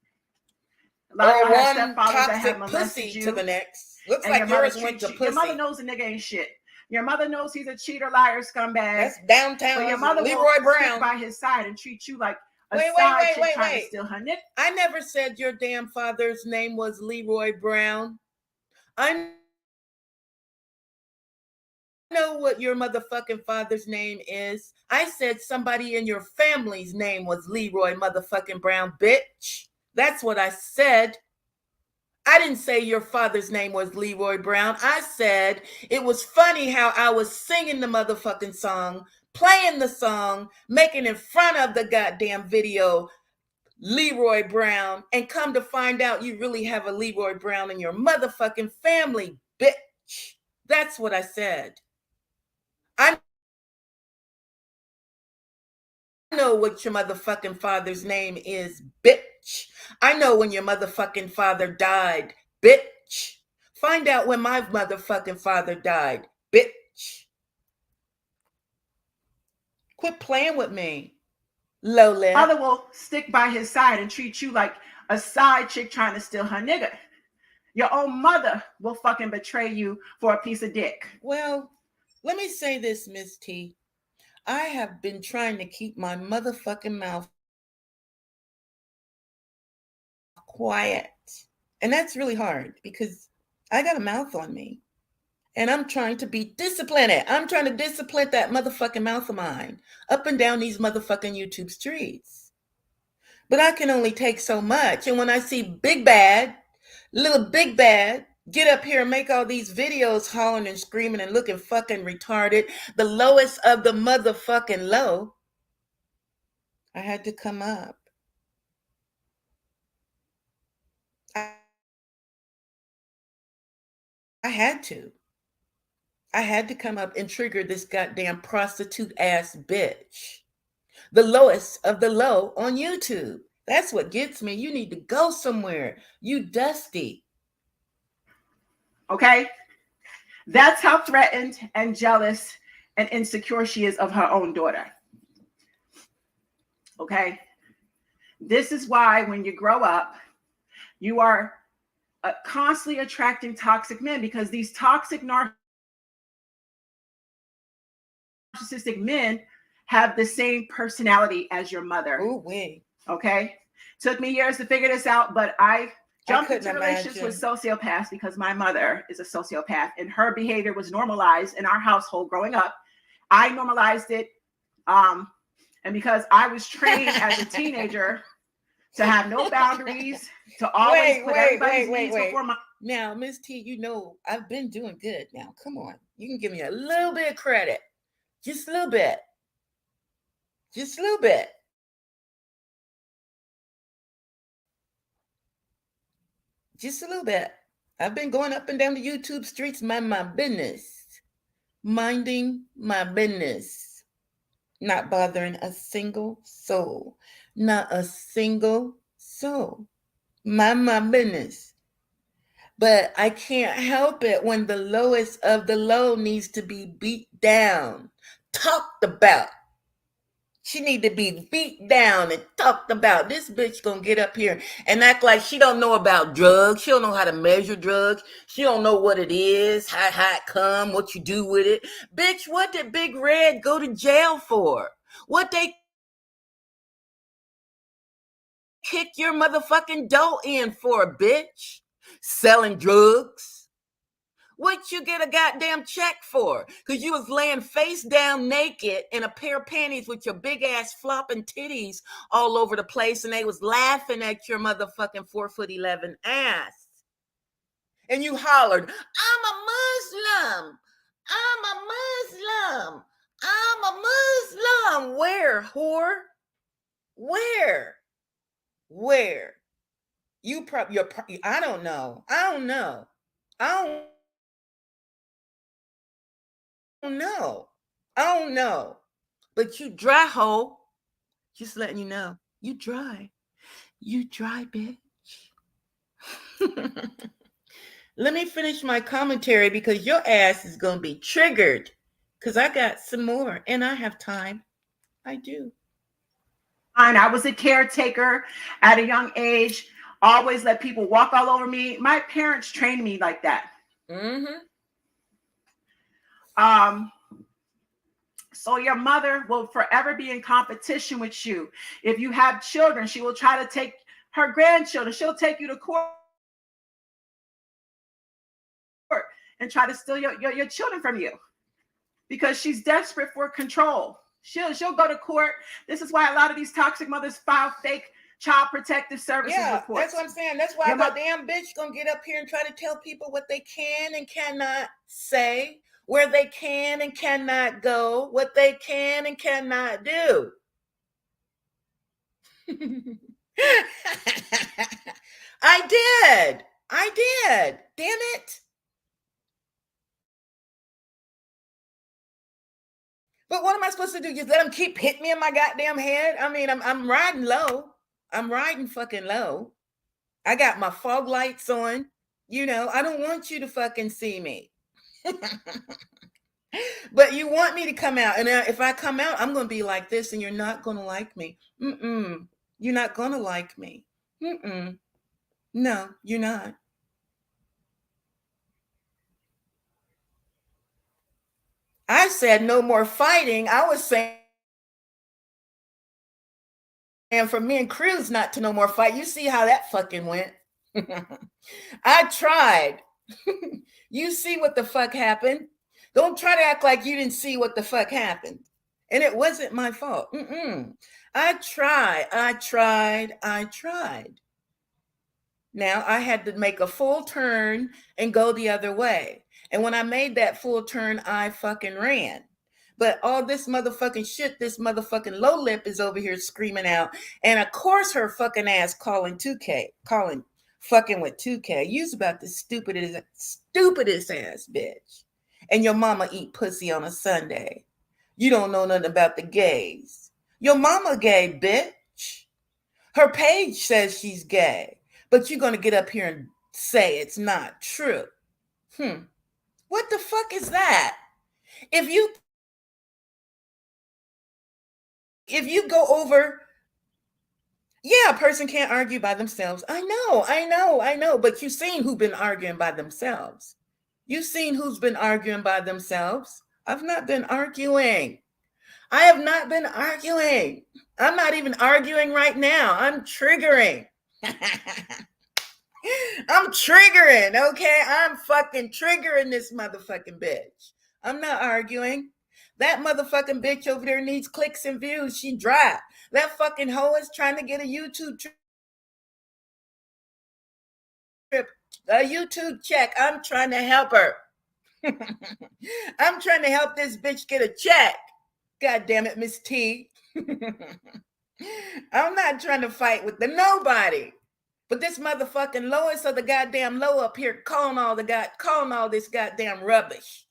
Or one toxic pussy to the next. Looks like yours went to pussy.
Your mother knows the nigga ain't shit. Your mother knows he's a cheater, liar, scumbag.
That's downtown.
But your mother
Leroy
will
Brown
sit by his side and treat you like a side chick trying to steal her nigga.
I never said your damn father's name was Leroy Brown. I know what your motherfucking father's name is. I said somebody in your family's name was Leroy motherfucking Brown, bitch. That's what I said. I didn't say your father's name was Leroy Brown. I said it was funny how I was singing the motherfucking song, playing the song, making in front of the goddamn video, Leroy Brown, and come to find out you really have a Leroy Brown in your motherfucking family, bitch. That's what I said. I know what your motherfucking father's name is, bitch. I know when your motherfucking father died, bitch. Find out when my motherfucking father died, bitch. Quit playing with me, Lowlip.
Mother will stick by his side and treat you like a side chick trying to steal her nigga. Your own mother will fucking betray you for a piece of dick.
Well, let me say this, Miss T. I have been trying to keep my motherfucking mouth quiet. And that's really hard because I got a mouth on me. And I'm trying to be disciplined. I'm trying to discipline that motherfucking mouth of mine up and down these motherfucking YouTube streets. But I can only take so much. And when I see Big Bad, little Big Bad, get up here and make all these videos hollering and screaming and looking fucking retarded, the lowest of the motherfucking low, I had to come up. I had to come up and trigger this goddamn prostitute ass bitch. The lowest of the low on YouTube. That's what gets me. You need to go somewhere. You dusty.
Okay? That's how threatened and jealous and insecure she is of her own daughter. Okay? This is why when you grow up, you are constantly attracting toxic men, because these toxic narcissistic men have the same personality as your mother.
Ooh, wait.
Okay? Took me years to figure this out, but I jumped into relationships with sociopaths because my mother is a sociopath and her behavior was normalized in our household growing up. I normalized it. And because I was trained as a teenager to have no boundaries, to always put everybody's needs before my...
Now, Miss T, you know, I've been doing good now. Come on. You can give me a little bit of credit. Just a little bit. Just a little bit. Just a little bit. I've been going up and down the YouTube streets, minding my business. Minding my business. Not bothering a single soul. Not a single soul. Mind my business. But I can't help it when the lowest of the low needs to be beat down, talked about, She need to be beat down and talked about. This bitch gonna get up here and act like she don't know about drugs. She don't know how to measure drugs. She don't know what it is, how it come, what you do with it. Bitch, what did Big Red go to jail for? What they kick your motherfucking dough in for, bitch? Selling drugs. What you get a goddamn check for? Because you was laying face down naked in a pair of panties with your big ass flopping titties all over the place, and they was laughing at your motherfucking 4'11" ass. And you hollered, I'm a Muslim. I'm a Muslim. I'm a Muslim. Where, whore? Where? Where? I don't know. I don't know. I don't know. I don't know. But you dry hoe. Just letting you know. You dry. You dry, bitch. Let me finish my commentary because your ass is going to be triggered. Because I got some more and I have time. I do.
I was a caretaker at a young age. Always let people walk all over me. My parents trained me like that.
Mm-hmm.
So your mother will forever be in competition with you. If you have children, she will try to take her grandchildren. She'll take you to court and try to steal your children from you because she's desperate for control. She'll go to court. This is why a lot of these toxic mothers file fake child protective services reports.
That's what I'm saying. That's why the damn bitch gonna get up here and try to tell people what they can and cannot say, where they can and cannot go, what they can and cannot do. I did. Damn it. But what am I supposed to do? Just let them keep hitting me in my goddamn head? I mean, I'm riding low. I'm riding fucking low. I got my fog lights on. You know, I don't want you to fucking see me. But you want me to come out. And if I come out, I'm going to be like this and you're not going to like me. You're not going to like me. No, you're not. I said no more fighting. I was saying for me and Cruz not to no more fight. You see how that fucking went. I tried. You see what the fuck happened. Don't try to act like you didn't see what the fuck happened. And it wasn't my fault. I tried. Now I had to make a full turn and go the other way. And when I made that full turn, I fucking ran. But all this motherfucking shit, this motherfucking Lowlip is over here screaming out. And of course her fucking ass calling fucking with 2K. You's about the stupidest ass bitch. And your mama eat pussy on a Sunday. You don't know nothing about the gays. Your mama gay, bitch. Her page says she's gay. But you're going to get up here and say it's not true. What the fuck is that? If you go over, a person can't argue by themselves. I know. But you've seen who's been arguing by themselves. You've seen who's been arguing by themselves. I've not been arguing. I have not been arguing. I'm not even arguing right now. I'm triggering. I'm triggering, okay? I'm fucking triggering this motherfucking bitch. I'm not arguing. That motherfucking bitch over there needs clicks and views. She dry. That fucking hoe is trying to get a YouTube check. I'm trying to help her. I'm trying to help this bitch get a check. God damn it, Miss T. I'm not trying to fight with nobody. But this motherfucking Lois or the goddamn Low up here calling all this goddamn rubbish.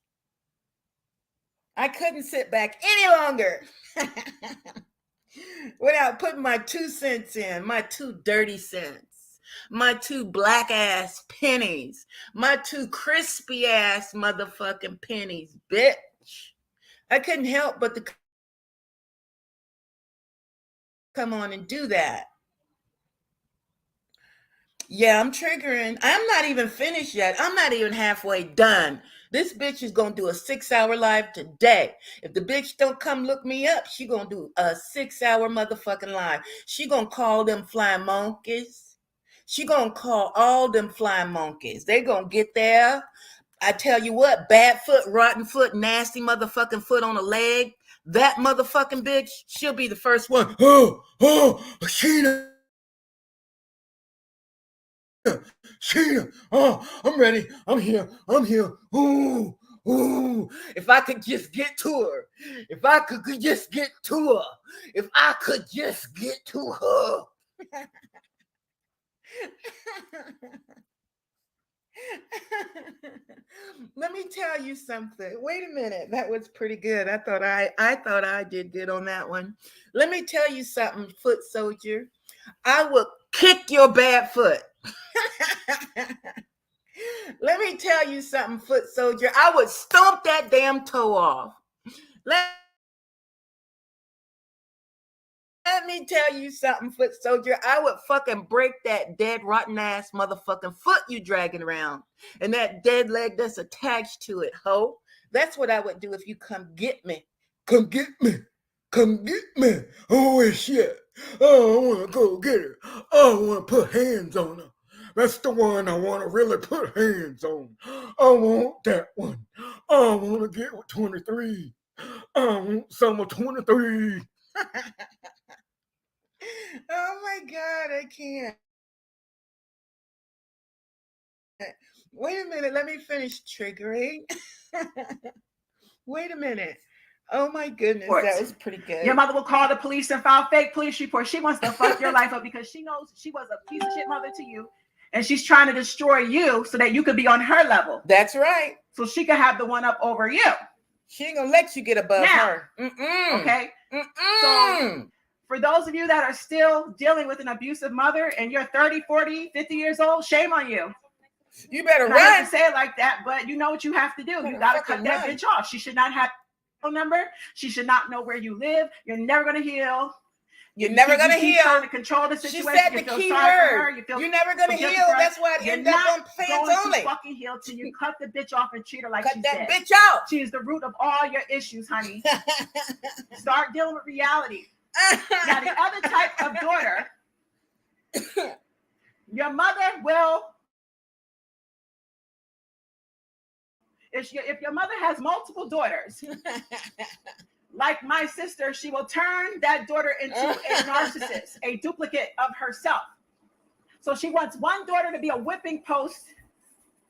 I couldn't sit back any longer without putting my 2 cents in, my 2 dirty cents, my 2 black ass pennies, my 2 crispy ass motherfucking pennies, bitch. I couldn't help but to come on and do that. Yeah, I'm triggering. I'm not even finished yet. I'm not even halfway done. This bitch is gonna do a 6-hour live today. If the bitch don't come look me up, she gonna do a 6-hour motherfucking live. She gonna call them flying monkeys. She gonna call all them flying monkeys. They gonna get there. I tell you what, bad foot, rotten foot, nasty motherfucking foot on a leg. That motherfucking bitch, she'll be the first one. Oh, Sheena. Sheena, I'm ready. I'm here. Ooh. If I could just get to her. If I could just get to her. If I could just get to her. Let me tell you something. Wait a minute. That was pretty good. I thought I did good on that one. Let me tell you something, foot soldier. I will kick your bad foot. Let me tell you something, foot soldier. I would stomp that damn toe off. Let me tell you something, foot soldier. I would fucking break that dead, rotten ass motherfucking foot you dragging around. And that dead leg that's attached to it, ho. That's what I would do if you come get me. Come get me. Come get me. Oh, shit. Oh, I want to go get her. Oh, I want to put hands on her. That's the one I want to really put hands on. I want that one. I want to get with 23. I want some of 23. Oh my God, I can't. Wait a minute, let me finish triggering. Wait a minute. Oh my goodness, that was pretty good.
Your mother will call the police and file fake police report. She wants to fuck your life up because she knows she was a piece of shit mother to you. And she's trying to destroy you so that you could be on her level.
That's right.
So she can have the one up over you.
She ain't gonna let you get above her.
Okay? So for those of you that are still dealing with an abusive mother and you're 30, 40, 50 years old, shame on you.
You better
run. I have to say it like that, but you know what you have to do. You got to cut that bitch off. She should not have a phone number. She should not know where you live. You're never going to heal.
You're never going to heal.
Trying to control the situation.
She said the key word. You're never going to heal. That's why it ends up on fans only.
You're not fucking heal till you cut the bitch off and treat her like she's dead.
Cut that bitch out.
She is the root of all your issues, honey. Start dealing with reality. Now, the other type of daughter, your mother will, if your mother has multiple daughters, like my sister, she will turn that daughter into a narcissist, a duplicate of herself. So she wants one daughter to be a whipping post.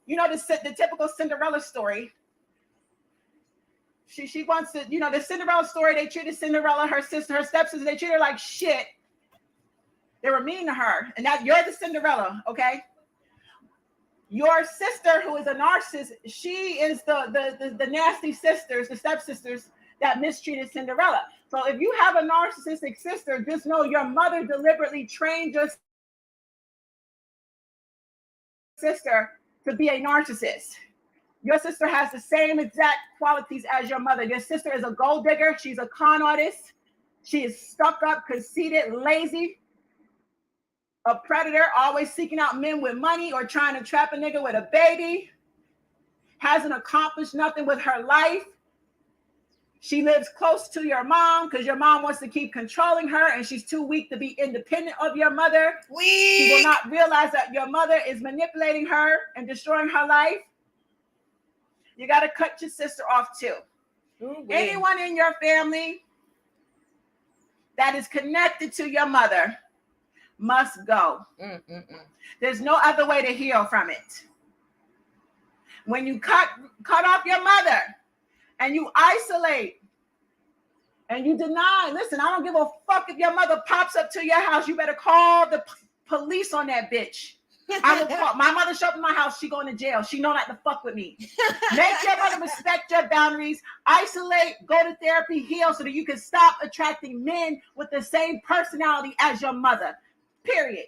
You know, the typical Cinderella story. She wants to, you know, the Cinderella story, they treated Cinderella, her sister, her stepsister, they treated her like shit. They were mean to her. And now you're the Cinderella, okay? Your sister, who is a narcissist, she is the nasty sisters, the stepsisters that mistreated Cinderella. So if you have a narcissistic sister, just know your mother deliberately trained your sister to be a narcissist. Your sister has the same exact qualities as your mother. Your sister is a gold digger. She's a con artist. She is stuck up, conceited, lazy, a predator, always seeking out men with money or trying to trap a nigga with a baby. Hasn't accomplished nothing with her life. She lives close to your mom because your mom wants to keep controlling her and she's too weak to be independent of your mother. She will not realize that your mother is manipulating her and destroying her life. You got to cut your sister off too. Anyone in your family that is connected to your mother must go. There's no other way to heal from it. When you cut off your mother and you isolate and you deny, listen, I don't give a fuck if your mother pops up to your house. You better call the police on that bitch. I will call. My mother showed up in my house. She going to jail. She know not to fuck with me. Make your mother respect your boundaries. Isolate. Go to therapy. Heal so that you can stop attracting men with the same personality as your mother. Period.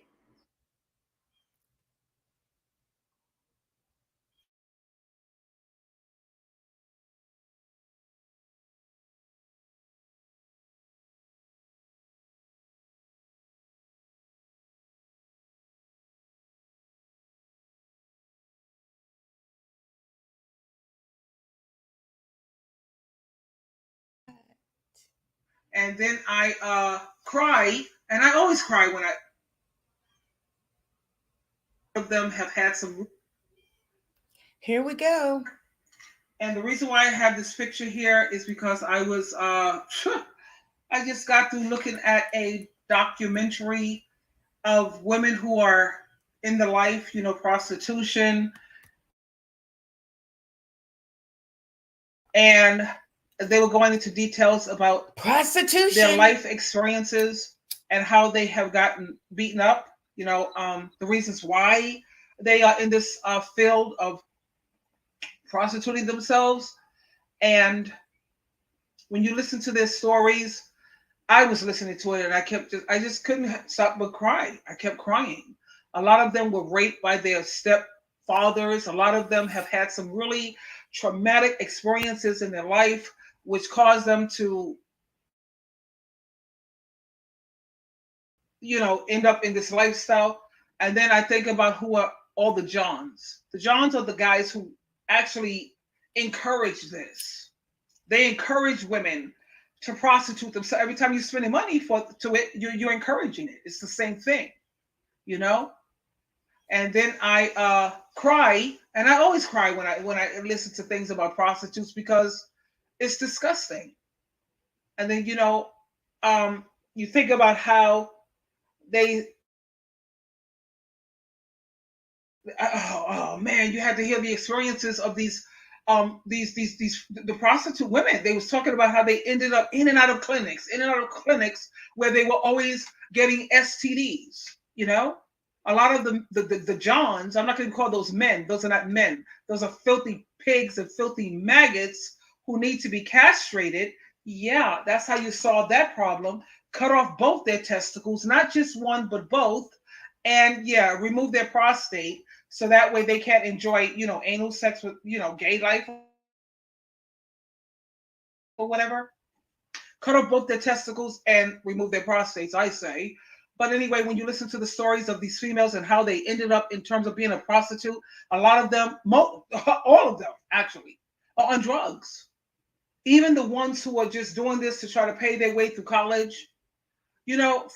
And then I cry, and I always cry when I of them have had some.
Here we go.
And the reason why I have this picture here is because I was I just got through looking at a documentary of women who are in the life, prostitution, and they were going into details about
Prostitution.
their life experiences and how they have gotten beaten up. The reasons why they are in this field of prostituting themselves. And when you listen to their stories, I was listening to it and I just couldn't stop but cry. I kept crying. A lot of them were raped by their stepfathers. A lot of them have had some really traumatic experiences in their life, which caused them to, end up in this lifestyle. And then I think about who are all the Johns. The Johns are the guys who actually encourage this. They encourage women to prostitute themselves. Every time you're spending money to it, you're encouraging it. It's the same thing, And then I cry, and I always cry when I listen to things about prostitutes because it's disgusting. And then you think about how they. Oh man, you had to hear the experiences of these the prostitute women. They was talking about how they ended up in and out of clinics where they were always getting STDs. A lot of the Johns, I'm not going to call those men. Those are not men. Those are filthy pigs and filthy maggots who need to be castrated. Yeah, that's how you solve that problem. Cut off both their testicles, not just one, but both. And remove their prostate so that way they can't enjoy, anal sex with, gay life or whatever. Cut off both their testicles and remove their prostates, I say. But anyway, when you listen to the stories of these females and how they ended up in terms of being a prostitute, a lot of them, all of them actually, are on drugs. Even the ones who are just doing this to try to pay their way through college,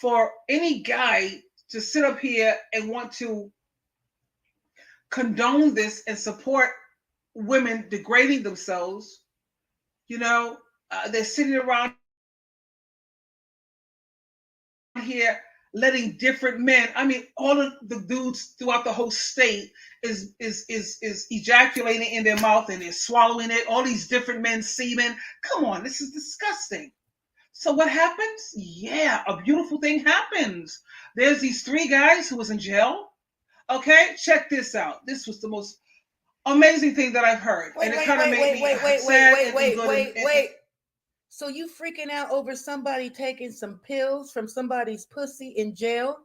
for any guy to sit up here and want to condone this and support women degrading themselves, they're sitting around here letting different men, all of the dudes throughout the whole state is ejaculating in their mouth and they're swallowing it. All these different men's semen. Come on, this is disgusting. So what happens? Yeah, a beautiful thing happens. There's these 3 guys who was in jail. Okay, check this out. This was the most amazing thing that I've heard.
Wait. So you freaking out over somebody taking some pills from somebody's pussy in jail?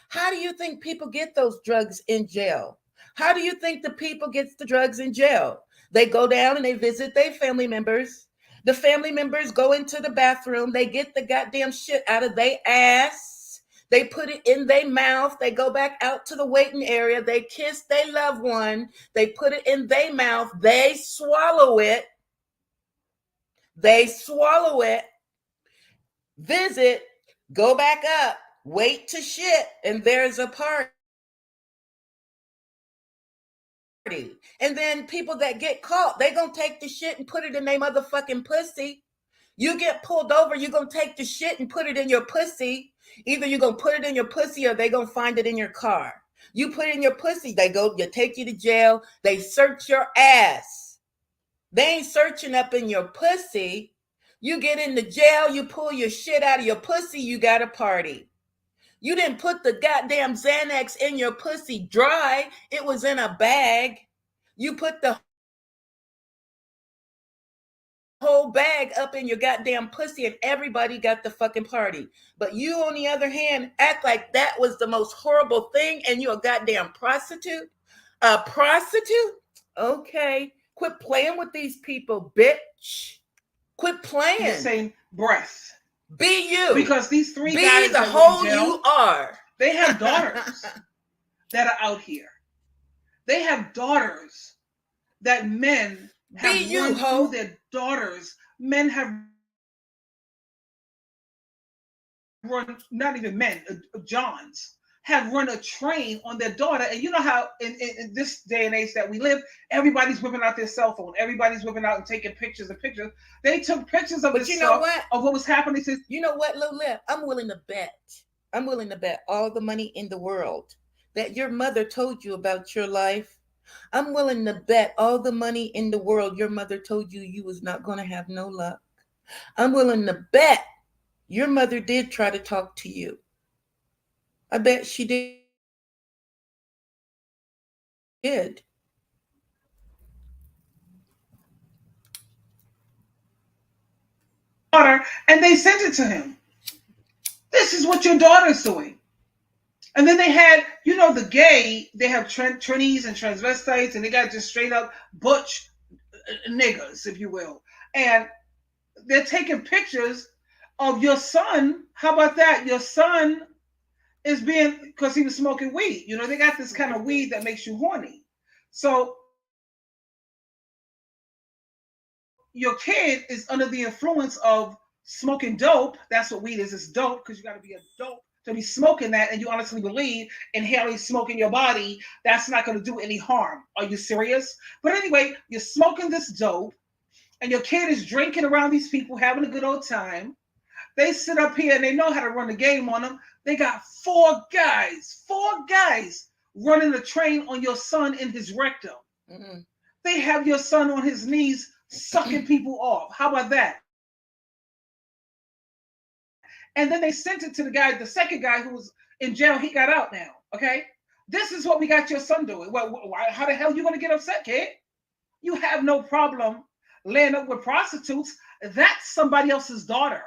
How do you think people get those drugs in jail? How do you think the people get the drugs in jail? They go down and they visit their family members. The family members go into the bathroom. They get the goddamn shit out of their ass. They put it in their mouth. They go back out to the waiting area. They kiss their loved one. They put it in their mouth. They swallow it. Visit, go back up, wait to shit, and there's a party. And then people that get caught, they gonna take the shit and put it in their motherfucking pussy. You get pulled over, you gonna take the shit and put it in your pussy. Either you gonna put it in your pussy or they gonna find it in your car. You put it in your pussy, they take you to jail, they search your ass. They ain't searching up in your pussy. You get into jail, you pull your shit out of your pussy, you got a party. You didn't put the goddamn Xanax in your pussy dry. It was in a bag. You put the whole bag up in your goddamn pussy and everybody got the fucking party. But you, on the other hand, act like that was the most horrible thing and you're a goddamn prostitute? A prostitute? Okay. Quit playing with these people, bitch. Quit playing.
The same breath.
Be you.
Because these 3
Be
guys
the whole you are.
They have daughters that are out here. They have daughters that men have run through their daughters men have run, not even men, Johns have run a train on their daughter. And you know how in this day and age that we live, everybody's whipping out their cell phone. Everybody's whipping out and taking pictures and pictures. They took pictures of this stuff, of what was happening to.
You know what, Lowlip? I'm willing to bet all the money in the world that your mother told you about your life. I'm willing to bet all the money in the world your mother told you was not going to have no luck. I'm willing to bet your mother did try to talk to you. I bet she did.
Daughter, and they sent it to him. This is what your daughter's doing. And then they had, you know, the gay, they have trannies and transvestites, and they got just straight up butch niggas, if you will. And they're taking pictures of your son. How about that? Your son is being, because he was smoking weed. You know, they got this kind of weed that makes you horny. So your kid is under the influence of smoking dope. That's what weed is. It's dope, because you got to be a dope to be smoking that, and you honestly believe inhaling smoke in your body, that's not going to do any harm. Are you serious? But anyway, you're smoking this dope, and your kid is drinking around these people, having a good old time. They sit up here and they know how to run the game on them. They got four guys running the train on your son in his rectum. Mm-hmm. They have your son on his knees sucking people off. How about that? And then they sent it to the guy, the second guy who was in jail. He got out now. Okay, this is what we got your son doing. Well, how the hell are you going to get upset, kid? You have no problem laying up with prostitutes. That's somebody else's daughter.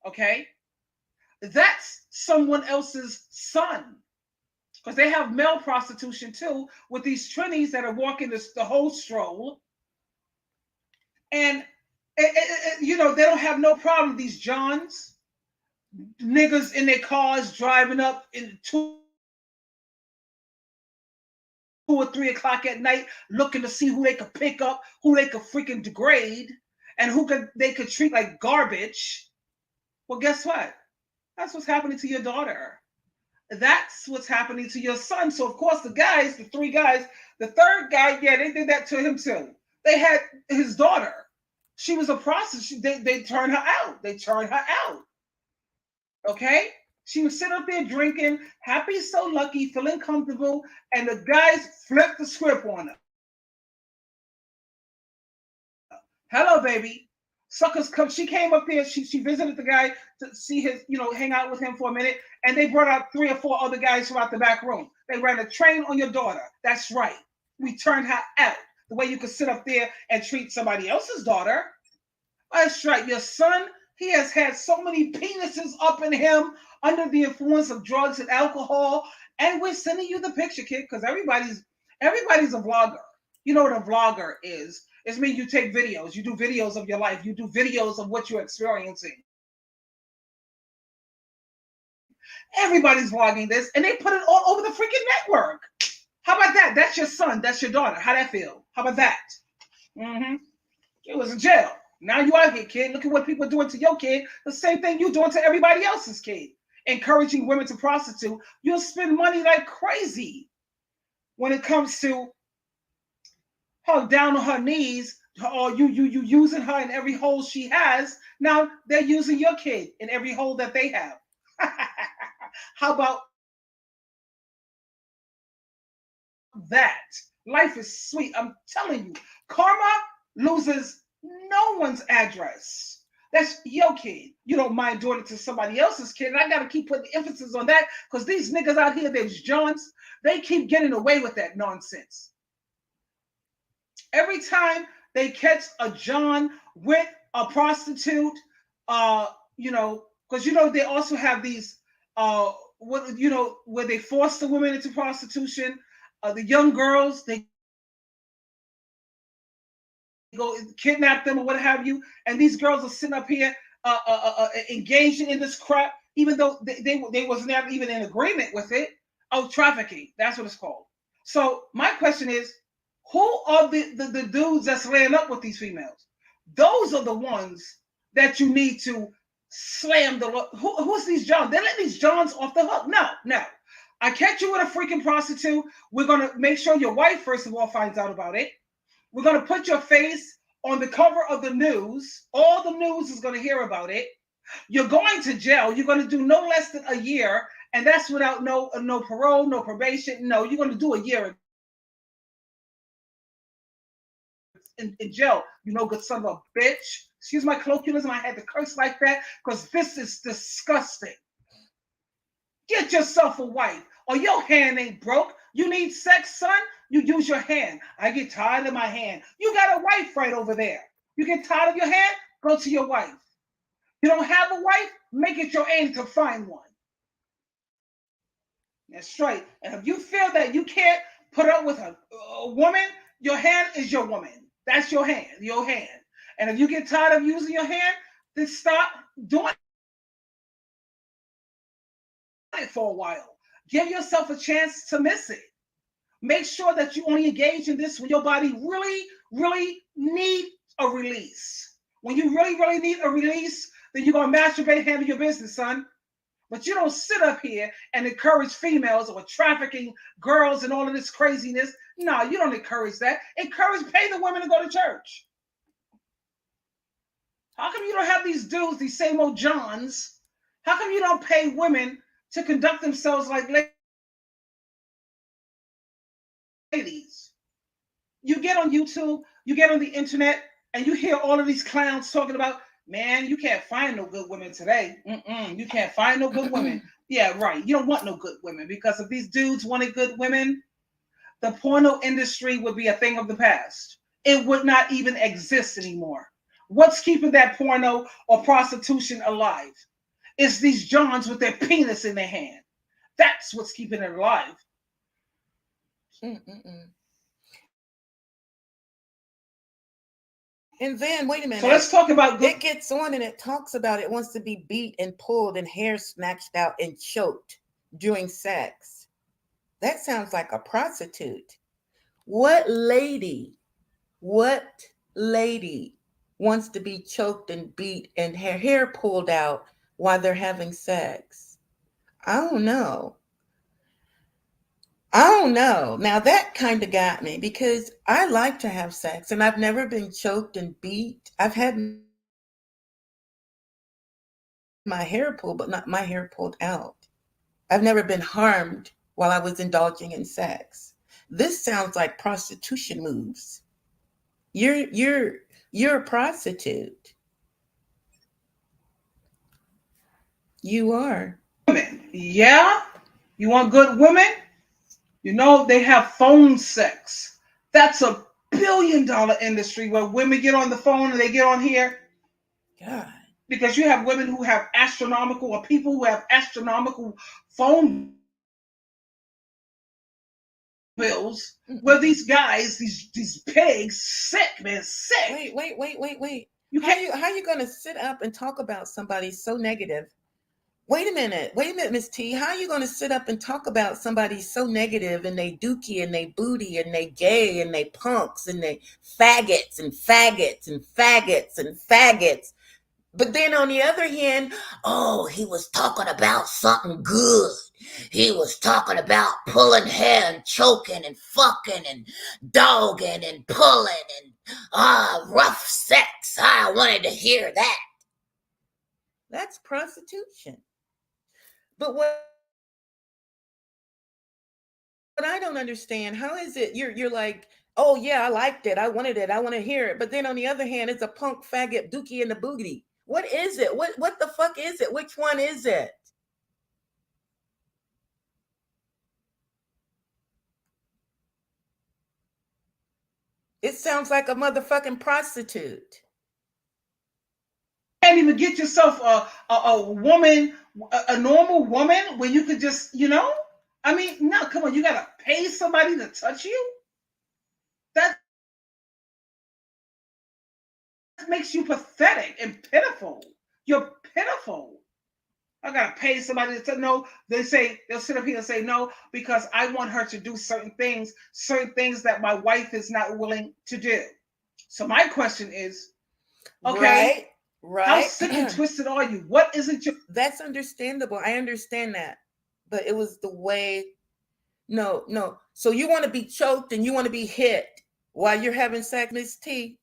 Okay, that's someone else's son. Because they have male prostitution too, with these trannies that are walking the whole stroll. And you know, they don't have no problem. These Johns, niggas in their cars driving up in 2 or 3 o'clock at night, looking to see who they could pick up, who they could freaking degrade, and they could treat like garbage. Well, guess what? That's what's happening to your daughter. That's what's happening to your son. So of course the 3 guys, the third guy, yeah, they did that to him too. They had his daughter. She was a prostitute. They turned her out. Okay? She was sitting up there drinking, happy, so lucky, feeling comfortable, and the guys flipped the script on her. Hello, baby. Suckers come. She came up there. She visited the guy to see his, you know, hang out with him for a minute, and they brought out 3 or 4 other guys from out the back room. They ran a train on your daughter. That's right. We turned her out. The way you could sit up there and treat somebody else's daughter. That's right. Your son, he has had so many penises up in him under the influence of drugs and alcohol. And we're sending you the picture, kid, because everybody's a vlogger. You know what a vlogger is. It's mean you take videos. You do videos of your life. You do videos of what you're experiencing. Everybody's vlogging this, and they put it all over the freaking network. How about that? That's your son. That's your daughter. How that feel? How about that? Mm-hmm. It was in jail. Now you out here, kid. Look at what people are doing to your kid. The same thing you're doing to everybody else's kid. Encouraging women to prostitute. You'll spend money like crazy when it comes to her down on her knees, or you using her in every hole she has. Now they're using your kid in every hole that they have. How about that? Life is sweet. I'm telling you, karma loses no one's address. That's your kid. You don't mind doing it to somebody else's kid. And I got to keep putting emphasis on that, because these niggas out here, these Johns, they keep getting away with that nonsense. Every time they catch a John with a prostitute, you know, because you know they also have these, where they force the women into prostitution. The young girls, they go kidnap them or what have you, and these girls are sitting up here engaging in this crap, even though they was never even in agreement with it. Oh, trafficking, that's what it's called. So my question is, who are the dudes that's laying up with these females? Those are the ones that you need to slam the. Who's these Johns? They let these Johns off the hook. No. I catch you with a freaking prostitute. We're gonna make sure your wife, first of all, finds out about it. We're gonna put your face on the cover of the news. All the news is gonna hear about it. You're going to jail. You're gonna do no less than a year, and that's without no parole, no probation. No, you're gonna do a year in jail. You know, good son of a bitch. Excuse my colloquialism. I had to curse like that because this is disgusting. Get yourself a wife, or your hand ain't broke. You need sex, son? You use your hand. I get tired of my hand. You got a wife right over there. You get tired of your hand? Go to your wife. You don't have a wife? Make it your aim to find one. That's right. And if you feel that you can't put up with a woman, your hand is your woman. That's your hand. And if you get tired of using your hand, then stop doing it for a while. Give yourself a chance to miss it. Make sure that you only engage in this when your body really, really needs a release. When you really, really need a release, then you're going to masturbate, handle your business, son. But you don't sit up here and encourage females or trafficking girls and all of this craziness. No, you don't encourage that. Pay the women to go to church. How come you don't have these dudes, these same old Johns? How come you don't pay women to conduct themselves like ladies? You get on YouTube, you get on the internet, and you hear all of these clowns talking about, man, you can't find no good women today. You can't find no good women. Yeah, right. You don't want no good women, because if these dudes wanted good women, the porno industry would be a thing of the past. It would not even exist anymore. What's keeping that porno or prostitution alive? It's these Johns with their penis in their hand. That's what's keeping it alive.
And then, wait a minute.
So let's talk about
it gets on and it talks about it wants to be beat and pulled and hair snatched out and choked during sex. That sounds like a prostitute. What lady wants to be choked and beat and her hair pulled out while they're having sex? I don't know. Now that kind of got me, because I like to have sex and I've never been choked and beat. I've had my hair pulled, but not my hair pulled out. I've never been harmed while I was indulging in sex. This sounds like prostitution moves. You're a prostitute. You are.
Women. Yeah? You want good women? You know, they have phone sex. That's a billion-dollar industry where women get on the phone and they get on here.
God.
Because you have women who have astronomical, or people who have astronomical phone bills, where these guys, these pigs, sick, man, sick.
Wait. How you gonna sit up and talk about somebody so negative? Wait a minute, Miss T. How are you gonna sit up and talk about somebody so negative, and they dookie and they booty and they gay and they punks and they faggots and faggots and faggots and faggots? But then on the other hand, oh, he was talking about something good. He was talking about pulling hair and choking and fucking and dogging and pulling and rough sex. I wanted to hear that. That's prostitution. But what I don't understand, how is it you're like, oh yeah, I liked it, I wanted it, I want to hear it. But then on the other hand, it's a punk faggot dookie in the booty. What is it? What the fuck is it? Which one is it? It sounds like a motherfucking prostitute.
You can't even get yourself a woman, a normal woman, where you could just, I mean, no, come on, you gotta pay somebody to touch you? That makes you pathetic and pitiful. You're pitiful. I gotta pay somebody to no. They'll sit up here and say no, because I want her to do certain things that my wife is not willing to do. So my question is, Okay.
Right.
How sick and twisted are you? What isn't your...
That's understandable. I understand that. But it was the way. No. So you want to be choked and you want to be hit while you're having sex, Miss T?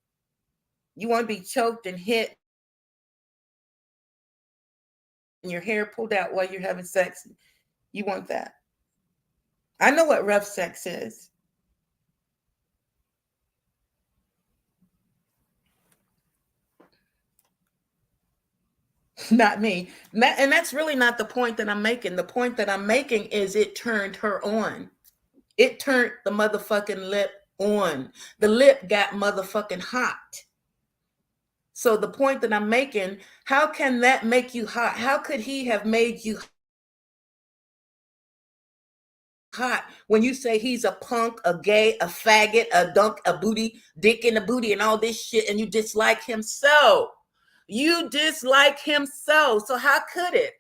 You want to be choked and hit and your hair pulled out while you're having sex? You want that? I know what rough sex is. Not me. And that's really not the point that I'm making. The point that I'm making is it turned her on. It turned the motherfucking lip on. The lip got motherfucking hot. So the point that I'm making, how can that make you hot? How could he have made you hot when you say he's a punk, a gay, a faggot, a dunk, a booty, dick in the booty and all this shit, and you dislike him so? You dislike him so. So how could it?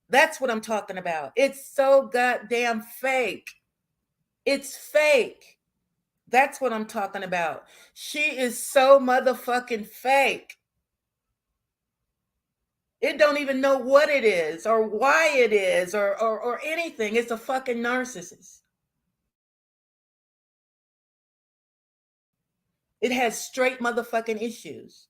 That's what I'm talking about. It's so goddamn fake. It's fake. That's what I'm talking about. She is so motherfucking fake. It don't even know what it is or why it is or anything. It's a fucking narcissist. It has straight motherfucking issues.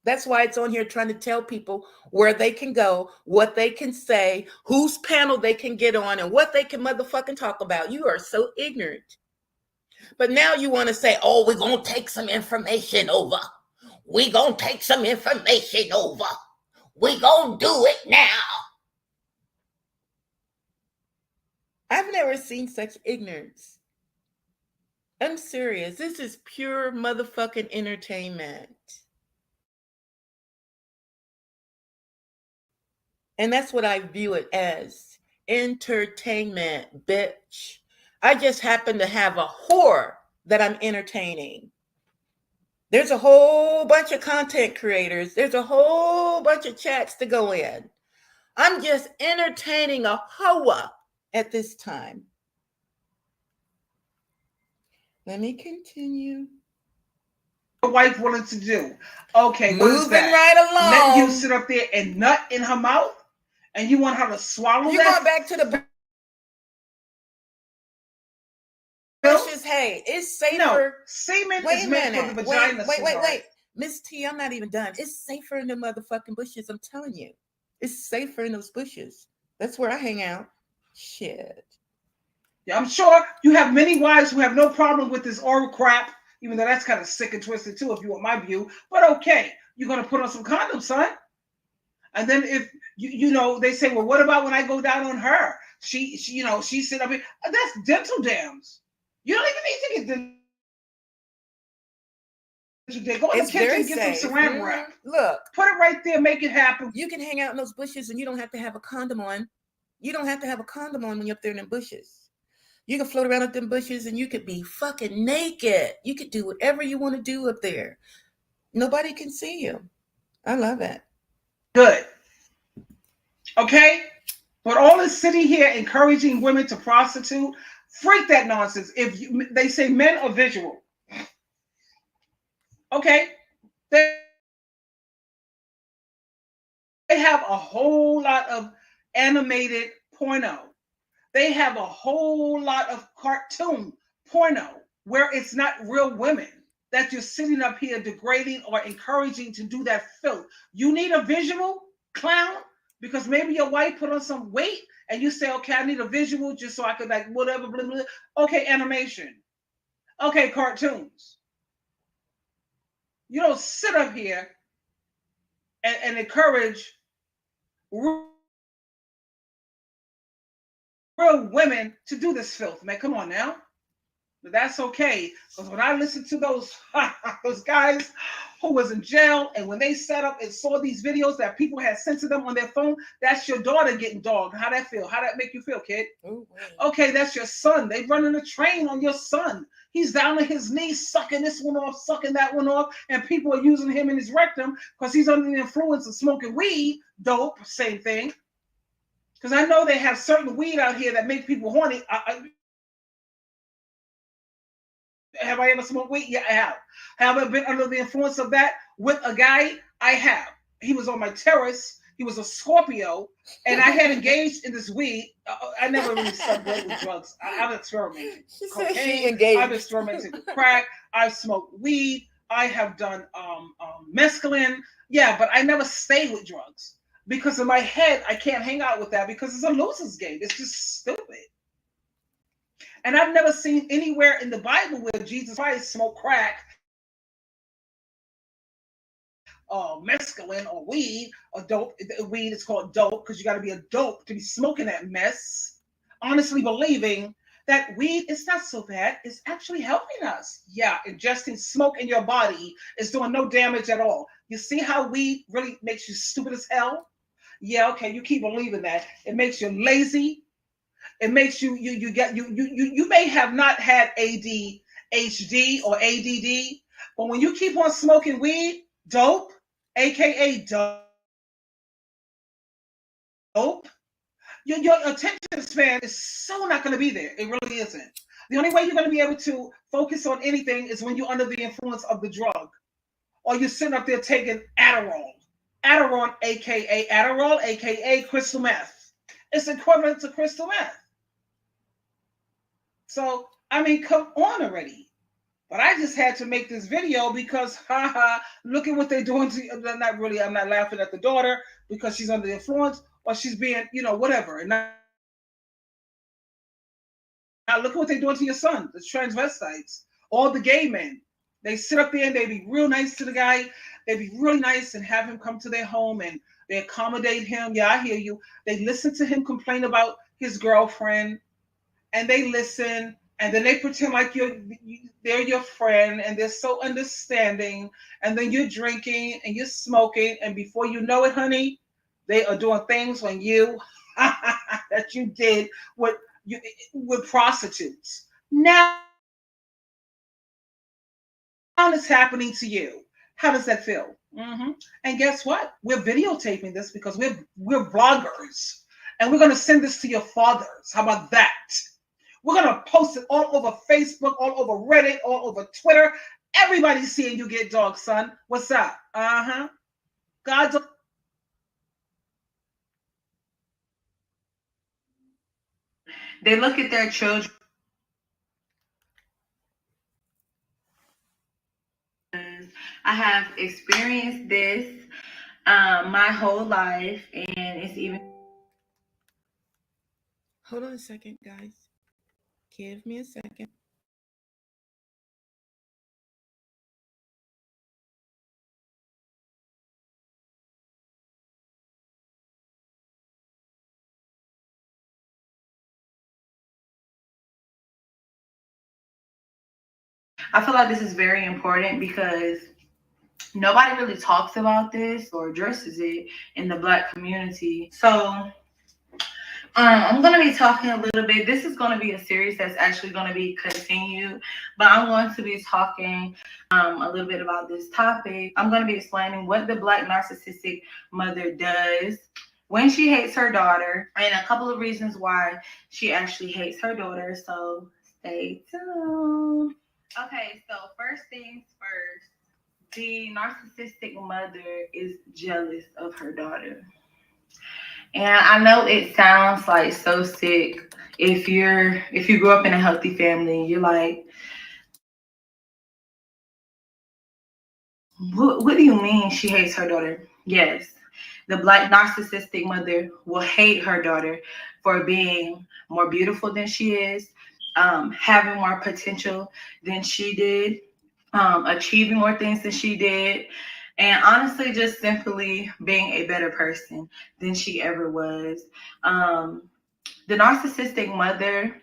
That's why it's on here trying to tell people where they can go, what they can say, whose panel they can get on, and what they can motherfucking talk about. You are so ignorant. But now you want to say, oh, we're going to take some information over. We're going to take some information over. We're going to do it now. I've never seen such ignorance. I'm serious. This is pure motherfucking entertainment. And that's what I view it as. Entertainment, bitch. I just happen to have a whore that I'm entertaining. There's a whole bunch of content creators. There's a whole bunch of chats to go in. I'm just entertaining a hoa at this time. Let me continue.
Your wife wanted to do. Okay, what is
Moving
that?
right along.
Letting you sit up there and nut in her mouth? And you want her to swallow
You're
that?
going back to the bushes. Hey, it's safer.
No, semen is meant for the vagina.
Wait. Miss T, I'm not even done. It's safer in the motherfucking bushes. I'm telling you. It's safer in those bushes. That's where I hang out. Shit.
Yeah, I'm sure you have many wives who have no problem with this oral crap, even though that's kind of sick and twisted too, if you want my view. But okay, you're going to put on some condoms, son. And then if, you know, they say, well, what about when I go down on her? She sit up here. That's dental dams. You don't even need to get dental. Go in the kitchen and get some saran wrap.
Look.
Put it right there, make it happen.
You can hang out in those bushes and you don't have to have a condom on. You don't have to have a condom on when you're up there in the bushes. You can float around up them bushes and you could be fucking naked. You could do whatever you want to do up there. Nobody can see you. I love it.
Good. Okay? But all this sitting here encouraging women to prostitute, freak that nonsense. They say men are visual. Okay? They have a whole lot of animated porno. They have a whole lot of cartoon porno where it's not real women that you're sitting up here degrading or encouraging to do that filth. You need a visual, clown, because maybe your wife put on some weight and you say, okay, I need a visual just so I could like whatever, blah, blah. Okay, animation. Okay, cartoons. You don't sit up here and encourage real women to do this filth, man. Come on now. But that's okay. Because when I listened to those guys who was in jail, and when they sat up and saw these videos that people had sent to them on their phone, that's your daughter getting dogged. How that feel? How that make you feel, kid? Ooh, okay, that's your son. They running a train on your son. He's down on his knees, sucking this one off, sucking that one off, and people are using him in his rectum because he's under the influence of smoking weed, dope, same thing. Because I know they have certain weed out here that make people horny. Have I ever smoked weed? Yeah, I have. Have I been under the influence of that with a guy? I have. He was on my terrace. He was a Scorpio, and I had engaged in this weed. I never really stuck good with drugs. I've experimented.
She said she
Cocaine.
engaged.
I've experimented with crack. I've smoked weed. I have done mescaline. Yeah, but I never stayed with drugs because in my head I can't hang out with that because it's a loser's game. It's just stupid. And I've never seen anywhere in the Bible where Jesus Christ smoked crack, mescaline, or weed, or dope. Weed is called dope because you got to be a dope to be smoking that mess. Honestly believing that weed is not so bad. It's actually helping us. Yeah, ingesting smoke in your body is doing no damage at all. You see how weed really makes you stupid as hell? Yeah, okay, you keep believing that. It makes you lazy. It makes you may have not had ADHD or ADD, but when you keep on smoking weed, dope, aka dope, your attention span is so not going to be there. It really isn't. The only way you're going to be able to focus on anything is when you're under the influence of the drug, or you're sitting up there taking Adderall, aka crystal meth. It's equivalent to crystal meth. So, I mean, come on already. But I just had to make this video because, haha, look at what they're doing to, not really, I'm not laughing at the daughter because she's under the influence or she's being, whatever. And now look at what they're doing to your son, the transvestites, all the gay men. They sit up there and they be real nice to the guy. They be really nice and have him come to their home and they accommodate him. Yeah, I hear you. They listen to him complain about his girlfriend and they listen and then they pretend like they're your friend and they're so understanding, and then you're drinking and you're smoking, and before you know it, honey, they are doing things on you that you did with prostitutes. Now it's happening to you. How does that feel? Mm-hmm. And guess what? We're videotaping this because we're bloggers, and we're going to send this to your fathers. How about that? We're going to post it all over Facebook, all over Reddit, all over Twitter. Everybody's seeing you get dog, son. What's up? Uh-huh. God's.
They look at their children. I have experienced this my whole life, and it's even.
Hold on a second, guys. Give me a second.
I feel like this is very important because nobody really talks about this or addresses it in the Black community. So I'm going to be talking a little bit. This is going to be a series that's actually going to be continued, but I'm going to be talking a little bit about this topic. I'm going to be explaining what the Black narcissistic mother does when she hates her daughter and a couple of reasons why she actually hates her daughter. So stay tuned. Okay, so first things first. The narcissistic mother is jealous of her daughter. And I know it sounds like so sick. If you grew up in a healthy family, you're like, what do you mean she hates her daughter? Yes. The Black narcissistic mother will hate her daughter for being more beautiful than she is, having more potential than she did, achieving more things than she did, and honestly, just simply being a better person than she ever was. The narcissistic mother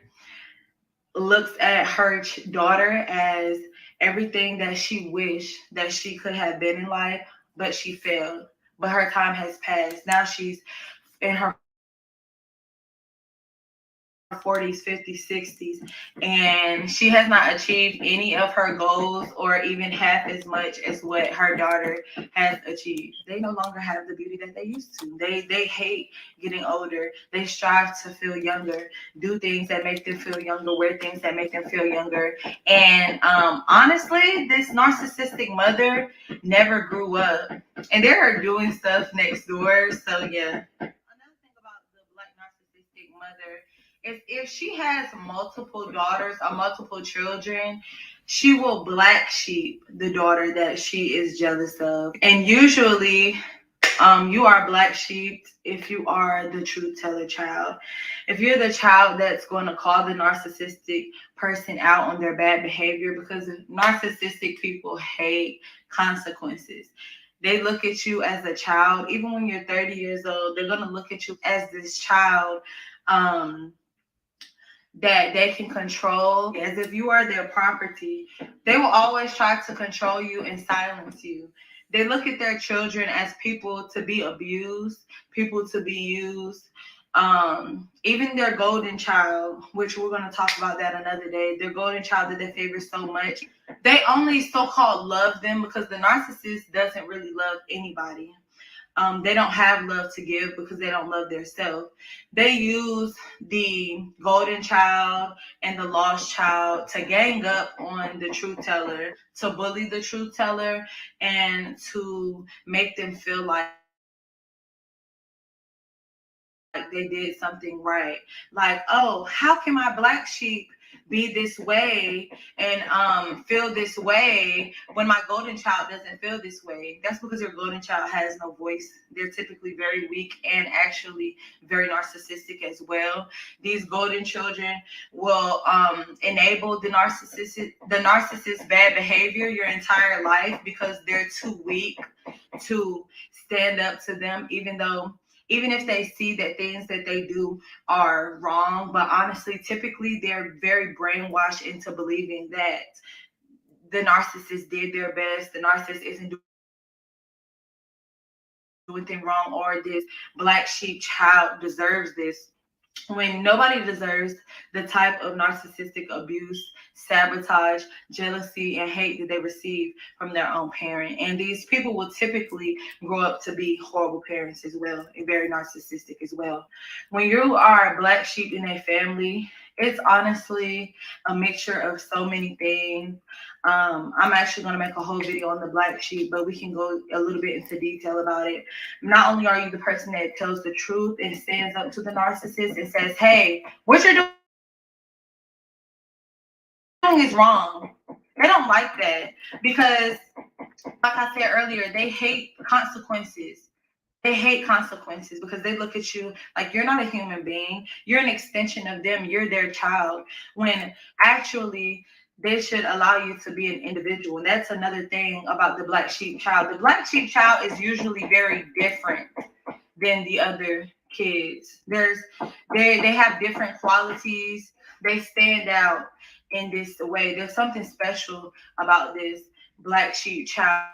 looks at her daughter as everything that she wished that she could have been in life, but she failed. But her time has passed. Now she's in her 40s, 50s, 60s, and she has not achieved any of her goals or even half as much as what her daughter has achieved. They no longer have the beauty that they used to. They hate getting older. They strive to feel younger, do things that make them feel younger, wear things that make them feel younger. And honestly, this narcissistic mother never grew up, and they're doing stuff next door. So yeah. Another thing about the black narcissistic mother is if she has multiple daughters or multiple children, she will black sheep the daughter that she is jealous of. And usually, you are black sheep if you are the truth teller child. If you're the child that's going to call the narcissistic person out on their bad behavior, because narcissistic people hate consequences. They look at you as a child, even when you're 30 years old, they're going to look at you as this child. That they can control as if you are their property. They will always try to control you and silence you. They look at their children as people to be abused, people to be used. Even their golden child, which we're going to talk about that another day, their golden child that they favor so much, they only so-called love them because the narcissist doesn't really love anybody. They don't have love to give because they don't love themselves. They use the golden child and the lost child to gang up on the truth teller, to bully the truth teller, and to make them feel like they did something right. Like, oh, how can my black sheep be this way and feel this way when my golden child doesn't feel this way? That's because your golden child has no voice. They're typically very weak and actually very narcissistic as well. These golden children will enable the narcissist bad behavior your entire life because they're too weak to stand up to them, even if they see that things that they do are wrong. But honestly, typically they're very brainwashed into believing that the narcissist did their best, the narcissist isn't doing anything wrong, or this black sheep child deserves this, when nobody deserves the type of narcissistic abuse, sabotage, jealousy, and hate that they receive from their own parent. And these people will typically grow up to be horrible parents as well, and very narcissistic as well. When you are a black sheep in a family, it's honestly a mixture of so many things. I'm actually going to make a whole video on the black sheep, but we can go a little bit into detail about it. Not only are you the person that tells the truth and stands up to the narcissist and says, hey, what you're doing is wrong. They don't like that because, like I said earlier, they hate consequences. They hate consequences because they look at you like you're not a human being. You're an extension of them. You're their child. When actually they should allow you to be an individual. And that's another thing about the black sheep child. The black sheep child is usually very different than the other kids. They have different qualities. They stand out in this way. There's something special about this black sheep child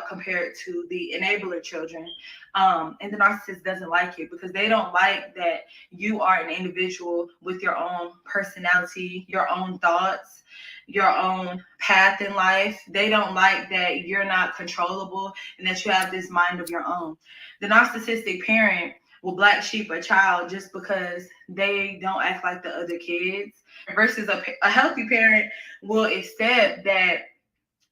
compared to the enabler children. And the narcissist doesn't like it because they don't like that you are an individual with your own personality, your own thoughts, your own path in life. They don't like that you're not controllable and that you have this mind of your own. The narcissistic parent will black sheep a child just because they don't act like the other kids, versus a healthy parent will accept that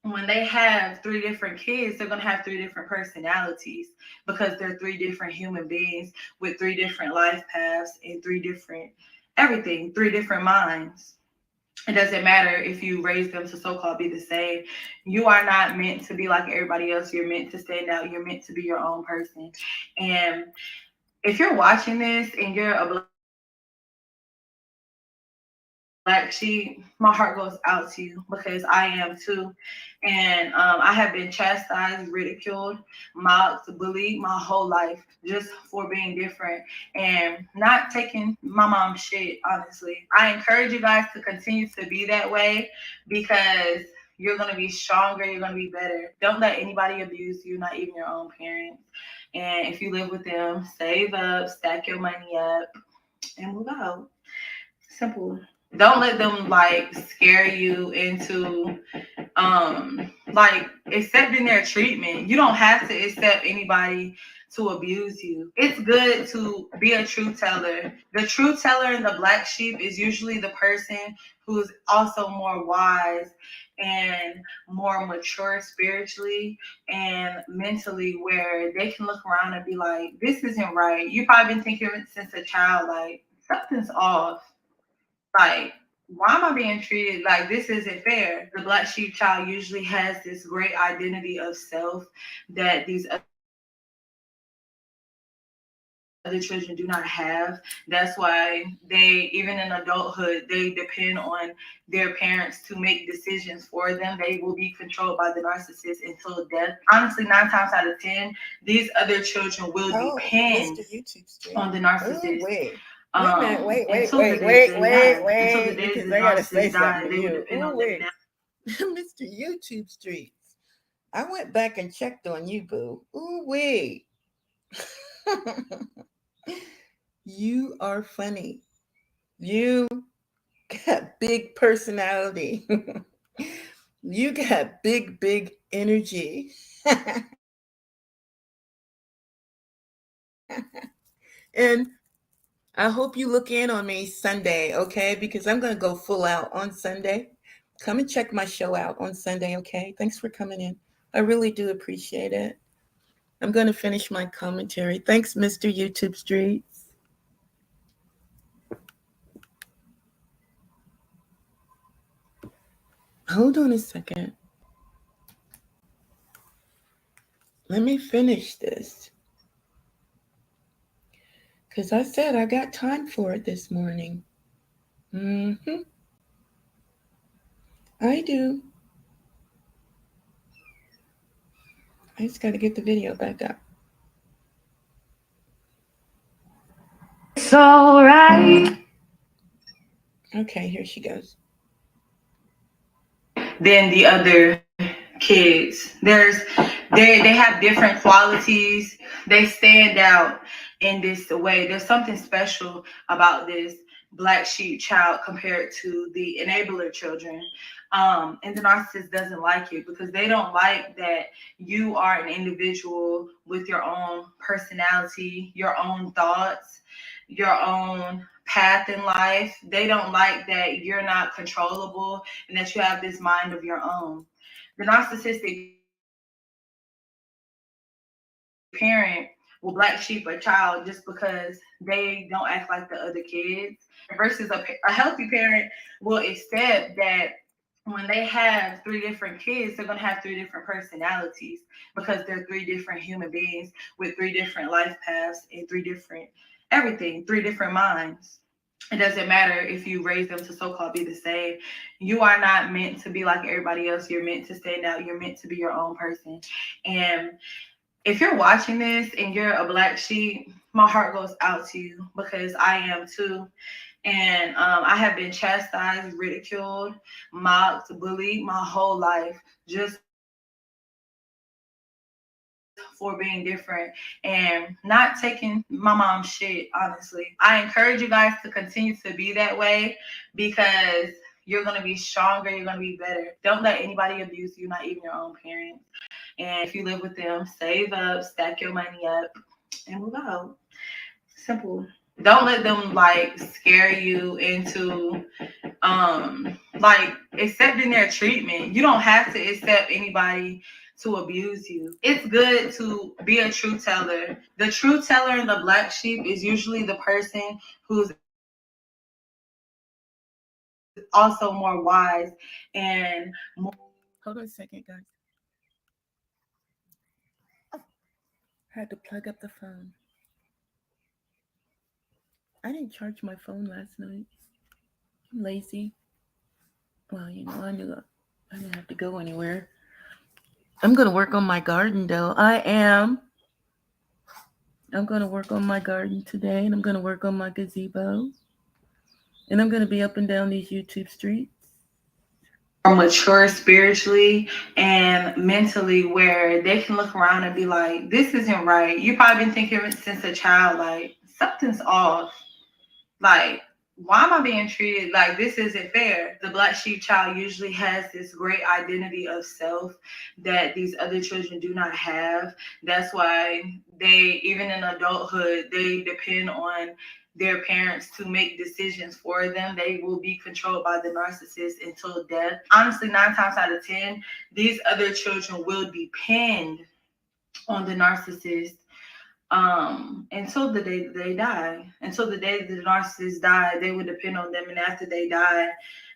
when they have 3 different kids, they're going to have 3 different personalities because they're 3 different human beings with 3 different life paths and 3 different everything, 3 different minds. It doesn't matter if you raise them to so-called be the same. You are not meant to be like everybody else. You're meant to stand out. You're meant to be your own person. And if you're watching this and you're a black sheep, my heart goes out to you because I am too. And I have been chastised, ridiculed, mocked, bullied my whole life just for being different and not taking my mom's shit, honestly. I encourage you guys to continue to be that way because you're going to be stronger. You're going to be better. Don't let anybody abuse you, not even your own parents. And if you live with them, save up, stack your money up, and move out. Simple. Don't let them like scare you into like accepting their treatment. You don't have to accept anybody to abuse you. It's good to be a truth teller. The truth teller and the black sheep is usually the person who's also more wise and more mature spiritually and mentally, where they can look around and be like, this isn't right. You've probably been thinking since a child, like, something's off. Like, why am I being treated like this isn't fair? The black sheep child usually has this great identity of self that these other children do not have. That's why they, even in adulthood, they depend on their parents to make decisions for them. They will be controlled by the narcissist until death. Honestly, 9 times out of 10, these other children will depend on the narcissist.
Wait a minute, wait, because I gotta say something to you. Mr. YouTube Streets. I went back and checked on you, boo. Ooh, wait. You are funny. You got big personality. You got big energy. And I hope you look in on me Sunday, okay? Because I'm going to go full out on Sunday. Come and check my show out on Sunday, okay? Thanks for coming in. I really do appreciate it. I'm going to finish my commentary. Thanks, Mr. YouTube Streets. Hold on a second. Let me finish this. Because I said I got time for it this morning. I do. I just got to get the video back up.
It's all right.
Okay, here she goes.
Than the other kids. They have different qualities. They stand out in this way. There's something special about this black sheep child compared to the enabler children. And the narcissist doesn't like it because they don't like that you are an individual with your own personality, your own thoughts, your own path in life. They don't like that you're not controllable and that you have this mind of your own. The narcissistic parent will black sheep a child just because they don't act like the other kids, versus a healthy parent will accept that when they have 3 different kids, they're going to have 3 different personalities because they're 3 different human beings with 3 different life paths and 3 different everything, 3 different minds. It doesn't matter if you raise them to so-called be the same. You are not meant to be like everybody else. You're meant to stand out. You're meant to be your own person. And if you're watching this and you're a black sheep, my heart goes out to you because I am too. And I have been chastised, ridiculed, mocked, bullied my whole life just for being different and not taking my mom's shit, honestly. I encourage you guys to continue to be that way because you're going to be stronger. You're going to be better. Don't let anybody abuse you, not even your own parents. And if you live with them, save up, stack your money up, and move out. Simple. Don't let them like scare you into like accepting their treatment. You don't have to accept anybody to abuse you. It's good to be a truth teller. The truth teller and the black sheep is usually the person who's also more wise and more.
Hold on a second, guys. I had to plug up the phone. I didn't charge my phone last night. I'm lazy. Well, you know, I knew I didn't have to go anywhere. I'm going to work on my garden, though. I'm going to work on my garden today, and I'm going to work on my gazebo. And I'm going to be up and down these YouTube streets.
More mature spiritually and mentally, where they can look around and be like, this isn't right. You've probably been thinking since a child, like, something's off.
Like, why am I being treated like this isn't fair? The black sheep child usually has this great identity of self that these other children do not have. That's why they, even in adulthood, they depend on their parents to make decisions for them. They will be controlled by the narcissist until death. Honestly, 9 times out of 10, these other children will depend on the narcissist until the day that they die. Until the day that the narcissist die, they would depend on them. And after they die,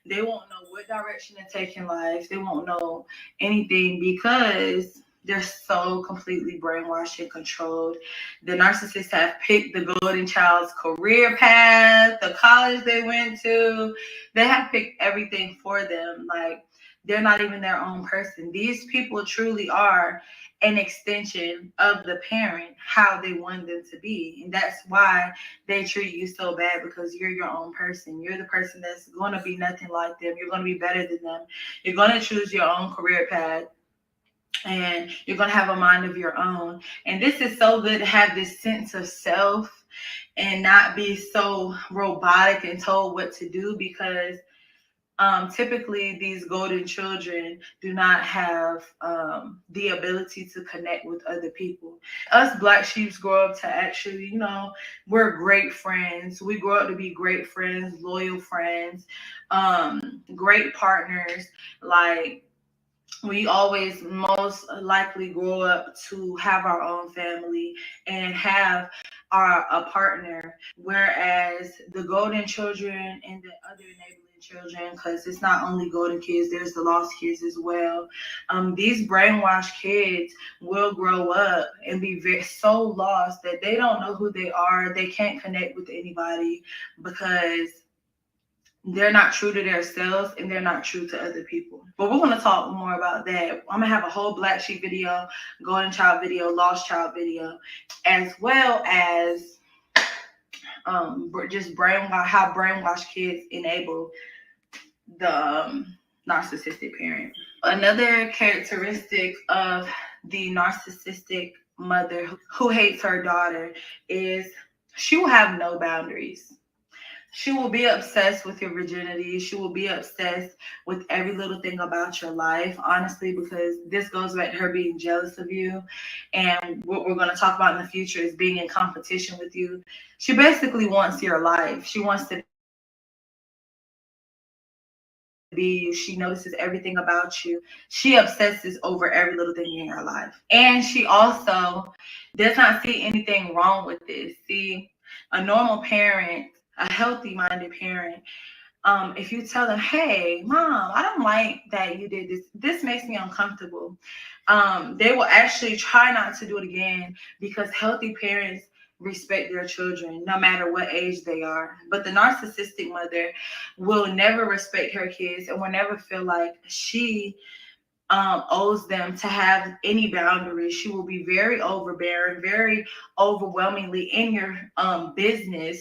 they won't know what direction to take in life. They won't know anything because they're so completely brainwashed and controlled. The narcissists have picked the golden child's career path, the college they went to. They have picked everything for them. Like, they're not even their own person. These people truly are an extension of the parent, how they want them to be. And that's why they treat you so bad, because you're your own person. You're the person that's going to be nothing like them. You're going to be better than them. You're going to choose your own career path. And you're going to have a mind of your own. And this is so good to have this sense of self and not be so robotic and told what to do, because typically these golden children do not have the ability to connect with other people. Us black sheeps grow up to actually, we're great friends. We grow up to be great friends, loyal friends, great partners. Like, we always most likely grow up to have our own family and have a partner, whereas the golden children and the other enabling children, because it's not only golden kids, there's the lost kids as well. These brainwashed kids will grow up and be so lost that they don't know who they are. They can't connect with anybody because they're not true to themselves and they're not true to other people. But we're going to talk more about that. I'm going to have a whole black sheep video, golden child video, lost child video, as well as just how brainwashed kids enable the narcissistic parent. Another characteristic of the narcissistic mother who hates her daughter is she will have no boundaries. She will be obsessed with your virginity. She will be obsessed with every little thing about your life, honestly, because this goes back to her being jealous of you. And what we're going to talk about in the future is being in competition with you. She basically wants your life. She wants to be you. She notices everything about you. She obsesses over every little thing in your life. And she also does not see anything wrong with this. See, a normal parent, a healthy minded parent, if you tell them, hey, mom, I don't like that you did this makes me uncomfortable, they will actually try not to do it again, because healthy parents respect their children no matter what age they are. But the narcissistic mother will never respect her kids and will never feel like she owes them to have any boundaries. She will be very overbearing, very overwhelmingly in your business.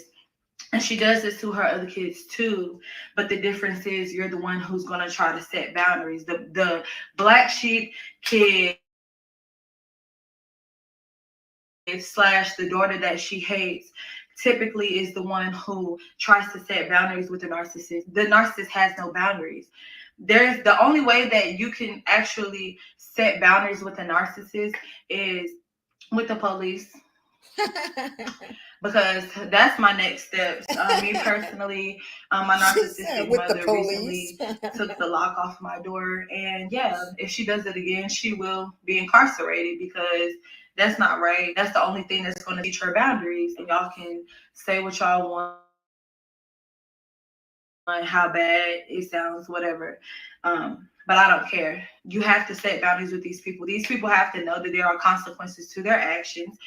And she does this to her other kids too. But the difference is you're the one who's going to try to set boundaries. The black sheep kid / the daughter that she hates typically is the one who tries to set boundaries with the narcissist. The narcissist has no boundaries. There's the only way that you can actually set boundaries with a narcissist is with the police. Because that's my next steps. Me personally, my narcissistic mother recently took the lock off my door, and yeah, if she does it again, she will be incarcerated, because that's not right. That's the only thing that's going to teach her boundaries. And y'all can say what y'all want, how bad it sounds, whatever. But I don't care. You have to set boundaries with these people. These people have to know that there are consequences to their actions.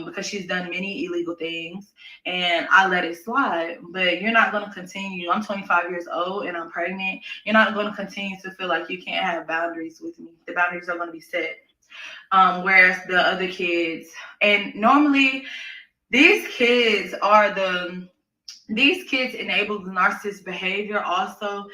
Because she's done many illegal things, and I let it slide. But you're not going to continue. I'm 25 years old and I'm pregnant. You're not going to continue to feel like you can't have boundaries with me. The boundaries are going to be set. Whereas the other kids, and normally these kids enable the narcissist behavior also,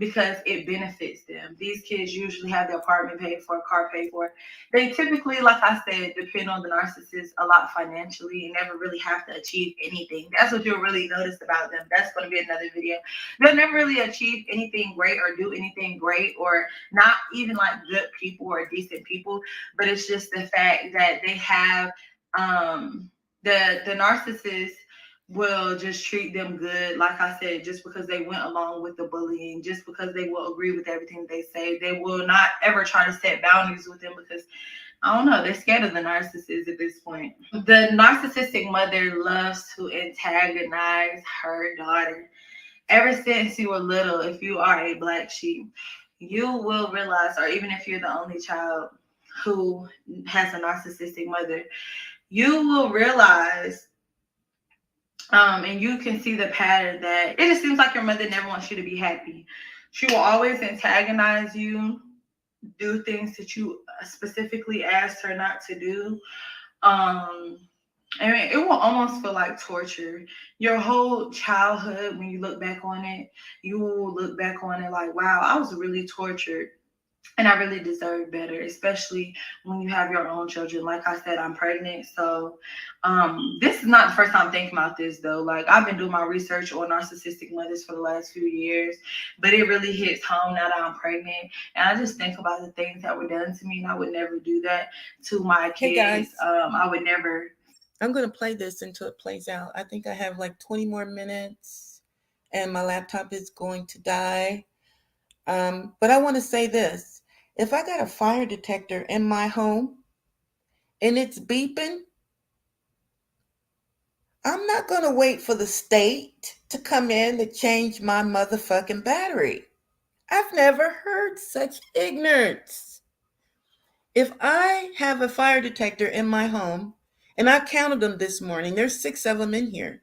because it benefits them. These kids usually have their apartment paid for, car paid for. They typically, like I said, depend on the narcissist a lot financially and never really have to achieve anything. That's what you'll really notice about them. That's going to be another video. They'll never really achieve anything great or do anything great, or not even like good people or decent people. But it's just the fact that they have the narcissist will just treat them good, like I said, just because they went along with the bullying, just because they will agree with everything they say. They will not ever try to set boundaries with them because, I don't know, they're scared of the narcissist at this point. The narcissistic mother loves to antagonize her daughter. Ever since you were little, if you are a black sheep, you will realize, or even if you're the only child who has a narcissistic mother, you will realize and you can see the pattern that it just seems like your mother never wants you to be happy. She will always antagonize you, do things that you specifically asked her not to do. I mean, it will almost feel like torture. Your whole childhood, when you look back on it, you will look back on it like, wow, I was really tortured. And I really deserve better, especially when you have your own children. Like I said, I'm pregnant. So this is not the first time I'm thinking about this, though. Like, I've been doing my research on narcissistic mothers for the last few years, but it really hits home now that I'm pregnant. And I just think about the things that were done to me, and I would never do that to my kids.
Hey guys.
I would never.
I'm going to play this until it plays out. I think I have like 20 more minutes, and my laptop is going to die. But I want to say this. If I got a fire detector in my home and it's beeping, I'm not going to wait for the state to come in to change my motherfucking battery. I've never heard such ignorance. If I have a fire detector in my home, and I counted them this morning, there's 6 of them in here.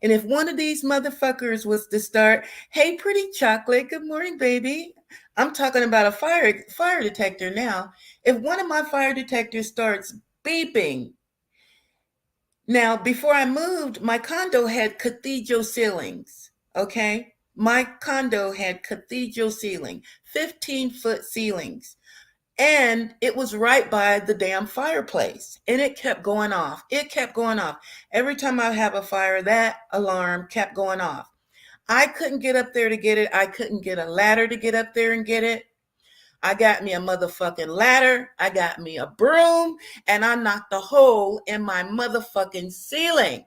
And if one of these motherfuckers was to start, hey, pretty chocolate, good morning, baby. I'm talking about a fire detector now. If one of my fire detectors starts beeping. Now, before I moved, my condo had cathedral ceilings, okay? My condo had cathedral ceiling, 15-foot ceilings. And it was right by the damn fireplace. And it kept going off. Every time I have a fire, that alarm kept going off. I couldn't get up there to get it. I couldn't get a ladder to get up there and get it. I got me a motherfucking ladder. I got me a broom. And I knocked a hole in my motherfucking ceiling.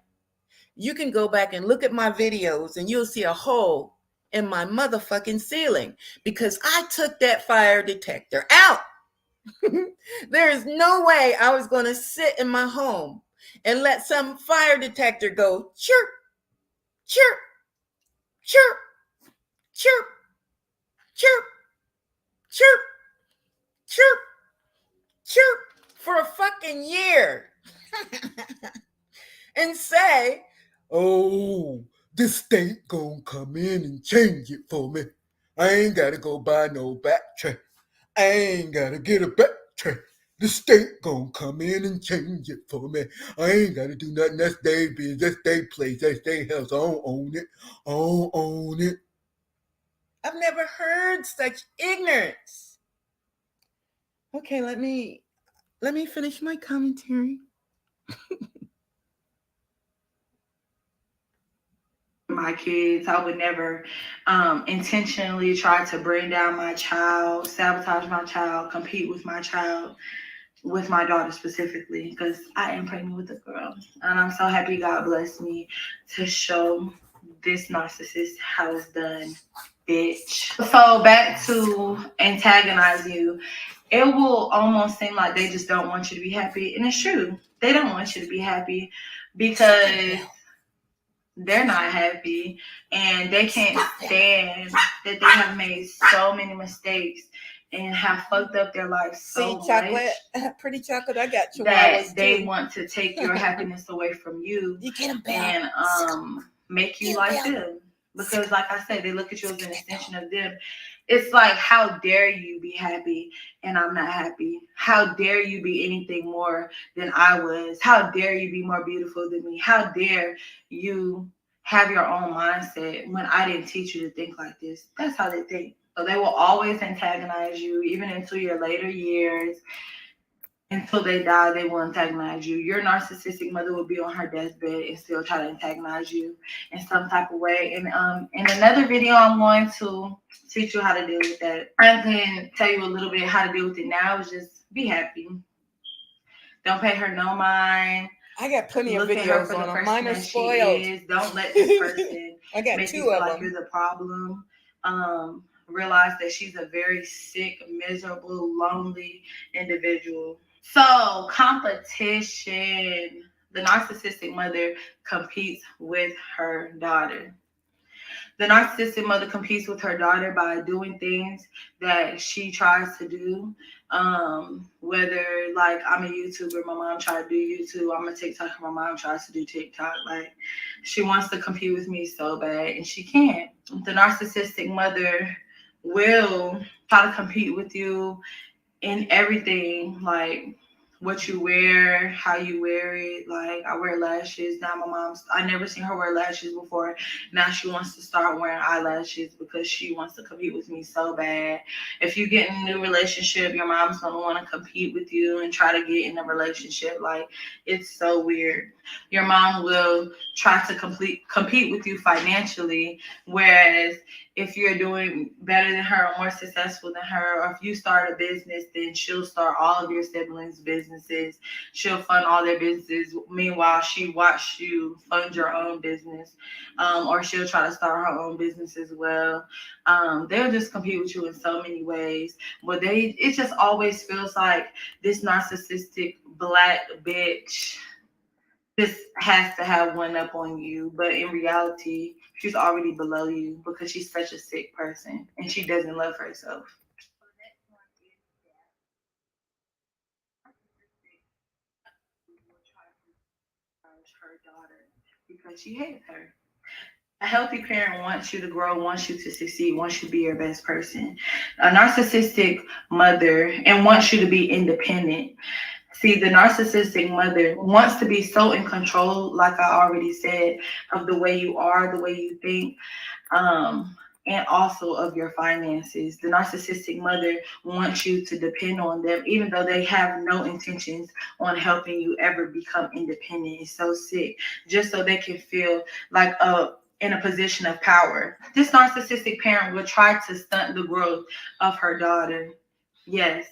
You can go back and look at my videos and you'll see a hole in my motherfucking ceiling because I took that fire detector out. There is no way I was going to sit in my home and let some fire detector go chirp, chirp, chirp, chirp, chirp, chirp, chirp, chirp for a fucking year and say, oh, the state gonna come in and change it for me. I ain't gotta go buy no battery. I ain't gotta get a battery. The state gonna come in and change it for me. I ain't gotta do nothing. That's their business. That's their place. That's their house. I don't own it. I've never heard such ignorance. Okay, let me finish my commentary.
My kids, I would never intentionally try to bring down my child, sabotage my child, compete with my child, with my daughter specifically, because I am pregnant with a girl. And I'm so happy God blessed me to show this narcissist how it's done, bitch. So back to antagonize you. It will almost seem like they just don't want you to be happy. And it's true. They don't want you to be happy because they're not happy and they can't stand that they have made so many mistakes and have fucked up their life so
chocolate,
much.
Pretty chocolate, I got you.
That they want to take your happiness away from you,
you get them
and make you like them. Because like I said, they look at you as an extension of them. It's like, how dare you be happy and I'm not happy? How dare you be anything more than I was? How dare you be more beautiful than me? How dare you
have your own mindset when I didn't teach you to think like this. That's how they think. So they will always antagonize you, even into your later years. Until they die, they will antagonize you. Your narcissistic mother will be on her deathbed and still try to antagonize you in some type of way. And in another video, I'm going to teach you how to deal with that. I can tell you a little bit how to deal with it now. Is just be happy. Don't pay her no mind.
I got plenty of
Look at her
videos
for the
on them.
person
Mine are
that she
spoiled.
is. Don't let this person
I got
make you
2
feel
of
like
them.
you're the problem. Realize that she's a very sick, miserable, lonely individual. So, competition. The narcissistic mother competes with her daughter. The narcissistic mother competes with her daughter by doing things that she tries to do. Whether like I'm a YouTuber, my mom tried to do YouTube. I'm a TikToker, my mom tries to do TikTok. Like she wants to compete with me so bad, and she can't. The narcissistic mother will try to compete with you in everything, like what you wear, how you wear it. Like I wear lashes now. I never seen her wear lashes before. Now she wants to start wearing eyelashes because she wants to compete with me so bad. If you get in a new relationship, your mom's gonna want to compete with you and try to get in a relationship. Like it's so weird. Your mom will try to compete with you financially, whereas if you're doing better than her or more successful than her, or if you start a business, then she'll start all of your siblings' businesses. She'll fund all their businesses. Meanwhile, she watched you fund your own business, or she'll try to start her own business as well. They'll just compete with you in so many ways, but it just always feels like this narcissistic black bitch just has to have one up on you, but in reality, she's already below you because she's such a sick person and she doesn't love herself. Her daughter because she hates her. A healthy parent wants you to grow, wants you to succeed, wants you to be your best person. A narcissistic mother and wants you to be independent. See, the narcissistic mother wants to be so in control, like I already said, of the way you are, the way you think, and also of your finances. The narcissistic mother wants you to depend on them, even though they have no intentions on helping you ever become independent. It's so sick, just so they can feel like in a position of power. This narcissistic parent will try to stunt the growth of her daughter. Yes,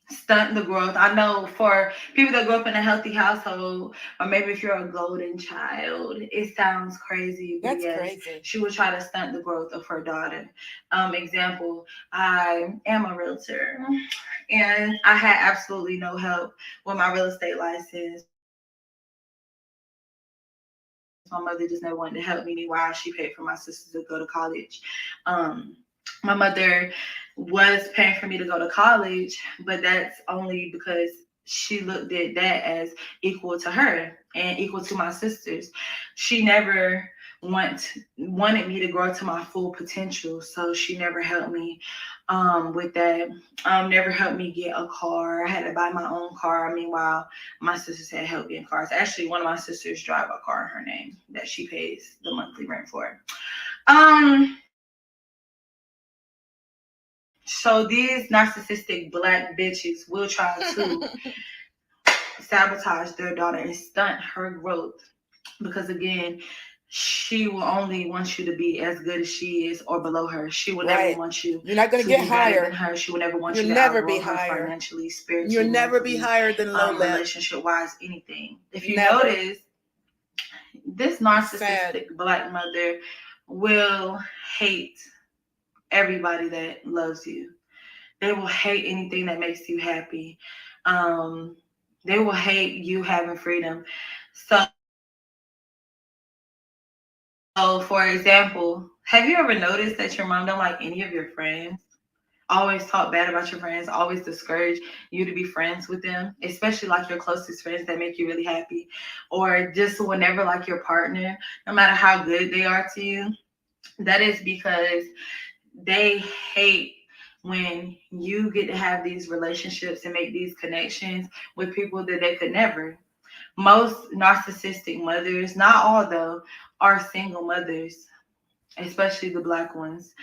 stunt the growth. I know for people that grew up in a healthy household, or maybe if you're a golden child, it sounds crazy, but
That's
yes,
crazy.
she would try to stunt the growth of her daughter. Example, I am a realtor and I had absolutely no help with my real estate license. My mother just never wanted to help me while she paid for my sister to go to college. My mother was paying for me to go to college, but that's only because she looked at that as equal to her and equal to my sisters. She never wanted me to grow to my full potential, so she never helped me with that. Never helped me get a car. I had to buy my own car. Meanwhile, my sisters had help getting cars. Actually, one of my sisters drive a car in her name that she pays the monthly rent for. So these narcissistic black bitches will try to sabotage their daughter and stunt her growth because again, she will only want you to be as good as she is or below her. She will never want you.
You're not going
to
to get
be better
higher
than her. She will never want
You'll
you to
never
outgrow
be
her
higher.
financially, spiritually.
You'll never be
mentally,
higher than Lowlip.
relationship wise, anything. If you
Never.
notice, this narcissistic black mother will hate everybody that loves you. They will hate anything that makes you happy. They will hate you having freedom. So, for example, have you ever noticed that your mom don't like any of your friends? Always talk bad about your friends, always discourage you to be friends with them, especially like your closest friends that make you really happy. Or just whenever like your partner, no matter how good they are to you, that is because they hate when you get to have these relationships and make these connections with people that they could never. Most narcissistic mothers, not all though, are single mothers, especially the black ones.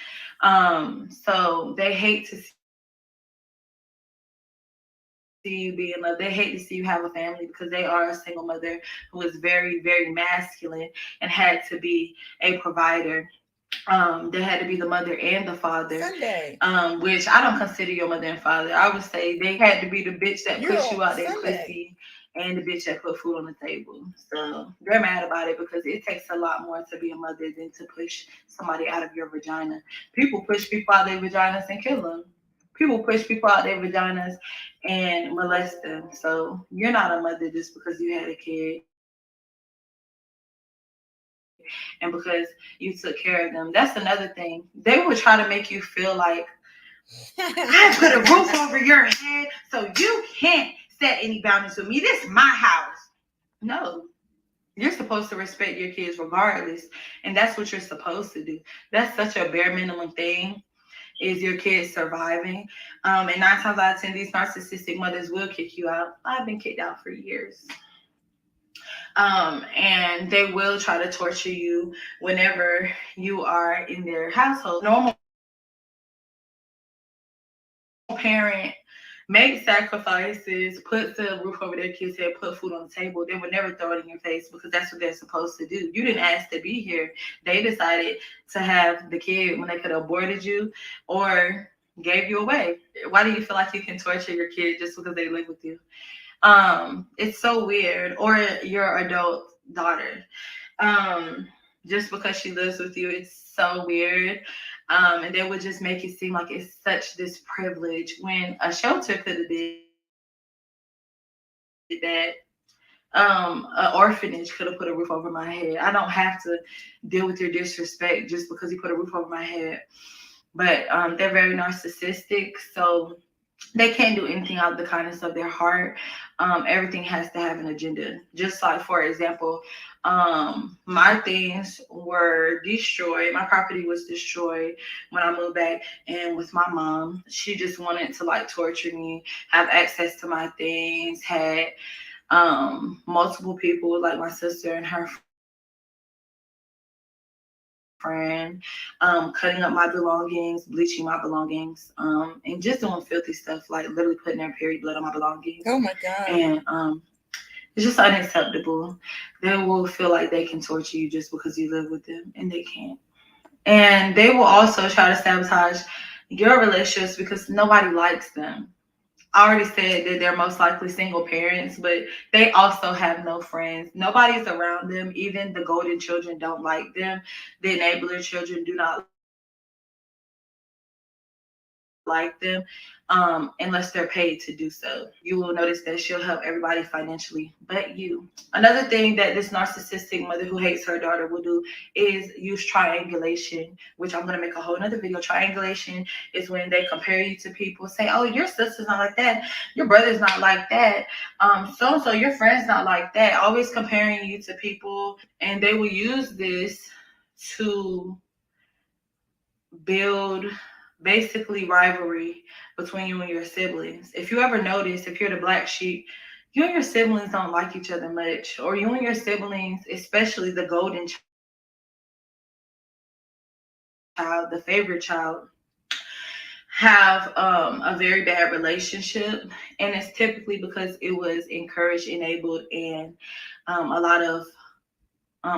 So they hate to see you being loved. They hate to see you have a family because they are a single mother who is very, very masculine and had to be a provider. They had to be the mother and the father. Which I don't consider your mother and father. I would say they had to be the bitch that pushed you out that pussy and the bitch that put food on the table. So they're mad about it because it takes a lot more to be a mother than to push somebody out of your vagina. People push people out their vaginas and kill them. People push people out their vaginas and molest them. So you're not a mother just because you had a kid and because you took care of them. That's another thing. They will try to make you feel like I put a roof over your head, so you can't set any boundaries with me. This is my house. No, you're supposed to respect your kids regardless, and that's what you're supposed to do. That's such a bare minimum thing. Is your kids surviving? And 9 times out of 10, these narcissistic mothers will kick you out. I've been kicked out for years. And they will try to torture you whenever you are in their household. A normal parent makes sacrifices, puts a roof over their kids' head, put food on the table. They would never throw it in your face because that's what they're supposed to do. You didn't ask to be here. They decided to have the kid when they could have aborted you or gave you away. Why do you feel like you can torture your kid just because they live with you? It's so weird. Or your adult daughter. Just because she lives with you, it's so weird. And they would just make it seem like it's such this privilege when a shelter could have did that. An orphanage could have put a roof over my head. I don't have to deal with your disrespect just because you put a roof over my head. But they're very narcissistic, so they can't do anything out of the kindness of their heart. Everything has to have an agenda. Just like, for example, my things were destroyed. My property was destroyed when I moved back. And with my mom, she just wanted to like torture me, have access to my things, had multiple people like my sister and her friend cutting up my belongings, bleaching my belongings, and just doing filthy stuff like literally putting their period blood on my belongings.
Oh my God.
And it's just unacceptable. They will feel like they can torture you just because you live with them, and they can't. And they will also try to sabotage your relationships because nobody likes them. I already said that they're most likely single parents, but they also have no friends. Nobody's around them. Even the golden children don't like them. The enabler children do not like them, unless they're paid to do so. You will notice that she'll help everybody financially, but you. Another thing that this narcissistic mother who hates her daughter will do is use triangulation, which I'm going to make a whole nother video. Triangulation is when they compare you to people, say, oh, your sister's not like that, your brother's not like that, so your friend's not like that, always comparing you to people. And they will use this to build basically rivalry between you and your siblings. If you ever notice, if you're the black sheep, you and your siblings don't like each other much, or you and your siblings, especially the golden child, the favorite child, have a very bad relationship. And it's typically because it was encouraged, enabled, and a lot of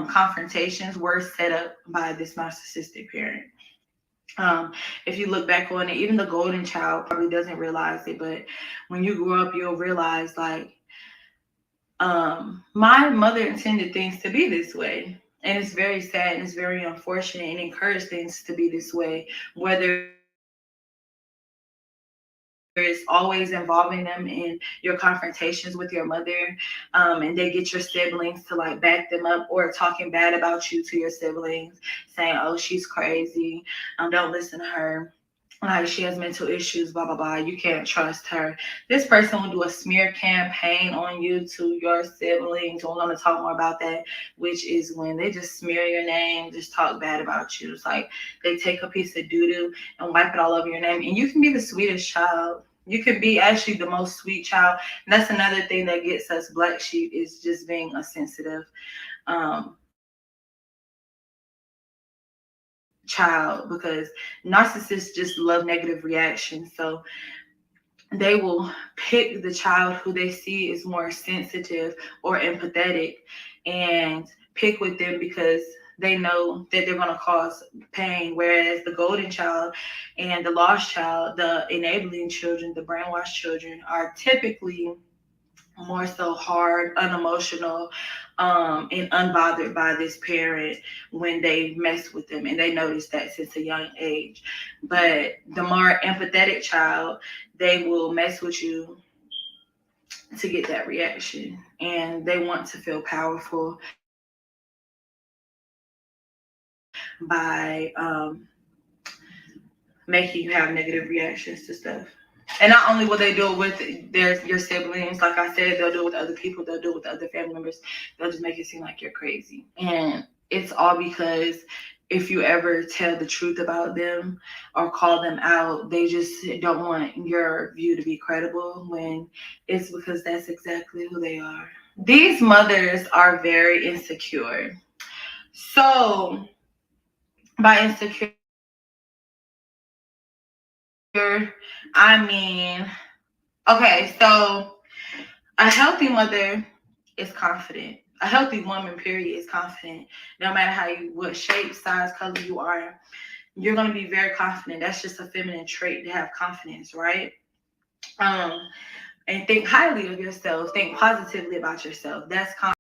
confrontations were set up by this narcissistic parent. If you look back on it, even the golden child probably doesn't realize it, but when you grow up, you'll realize like, my mother intended things to be this way. And it's very sad and it's very unfortunate and encourage things to be this way, whether it's always involving them in your confrontations with your mother, and they get your siblings to like back them up, or talking bad about you to your siblings, saying, oh, she's crazy, don't listen to her, like she has mental issues, blah blah blah. You can't trust her. This person will do a smear campaign on you to your siblings. We're going to talk more about that, which is when they just smear your name, just talk bad about you. It's like they take a piece of doo doo and wipe it all over your name, and you can be the sweetest child. You can be actually the most sweet child. And that's another thing that gets us black sheep, is just being a sensitive child, because narcissists just love negative reactions. So they will pick the child who they see is more sensitive or empathetic and pick with them because they know that they're going to cause pain. Whereas the golden child and the lost child, the enabling children, the brainwashed children, are typically more so hard, unemotional, and unbothered by this parent when they mess with them, and they notice that since a young age. But the more empathetic child, they will mess with you to get that reaction, and they want to feel powerful by making you have negative reactions to stuff. And not only will they do it with your siblings, like I said, they'll do it with other people, they'll do it with other family members. They'll just make it seem like you're crazy. And it's all because if you ever tell the truth about them or call them out, they just don't want your view to be credible, when it's because that's exactly who they are. These mothers are very insecure. So by insecure, I mean, okay, so a healthy mother is confident. A healthy woman, period, is confident. No matter what shape, size, color you are, you're gonna be very confident. That's just a feminine trait, to have confidence, right? And think highly of yourself. Think positively about yourself. That's confidence.